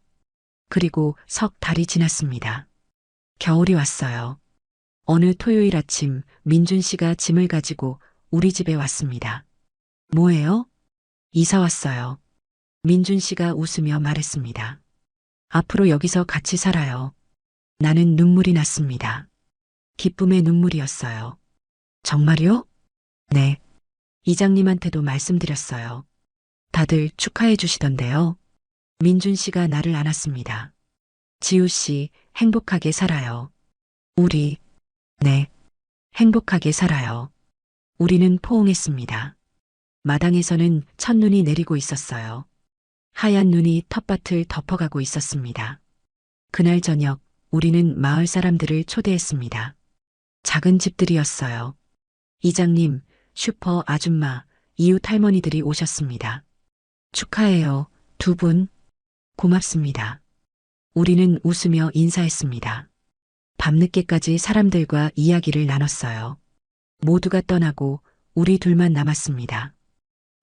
그리고 석 달이 지났습니다. 겨울이 왔어요. 어느 토요일 아침 민준 씨가 짐을 가지고 우리 집에 왔습니다. 뭐예요? 이사 왔어요. 민준 씨가 웃으며 말했습니다. 앞으로 여기서 같이 살아요. 나는 눈물이 났습니다. 기쁨의 눈물이었어요. 정말요? 네. 이장님한테도 말씀드렸어요. 다들 축하해 주시던데요. 민준 씨가 나를 안았습니다. 지우 씨, 행복하게 살아요. 우리 네. 행복하게 살아요. 우리는 포옹했습니다. 마당에서는 첫눈이 내리고 있었어요. 하얀 눈이 텃밭을 덮어가고 있었습니다. 그날 저녁 우리는 마을 사람들을 초대했습니다. 작은 집들이었어요. 이장님, 슈퍼 아줌마, 이웃 할머니들이 오셨습니다. 축하해요, 두 분. 고맙습니다. 우리는 웃으며 인사했습니다. 밤늦게까지 사람들과 이야기를 나눴어요. 모두가 떠나고 우리 둘만 남았습니다.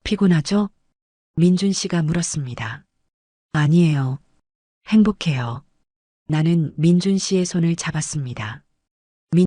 피곤하죠? 민준 씨가 물었습니다. 아니에요. 행복해요. 나는 민준 씨의 손을 잡았습니다.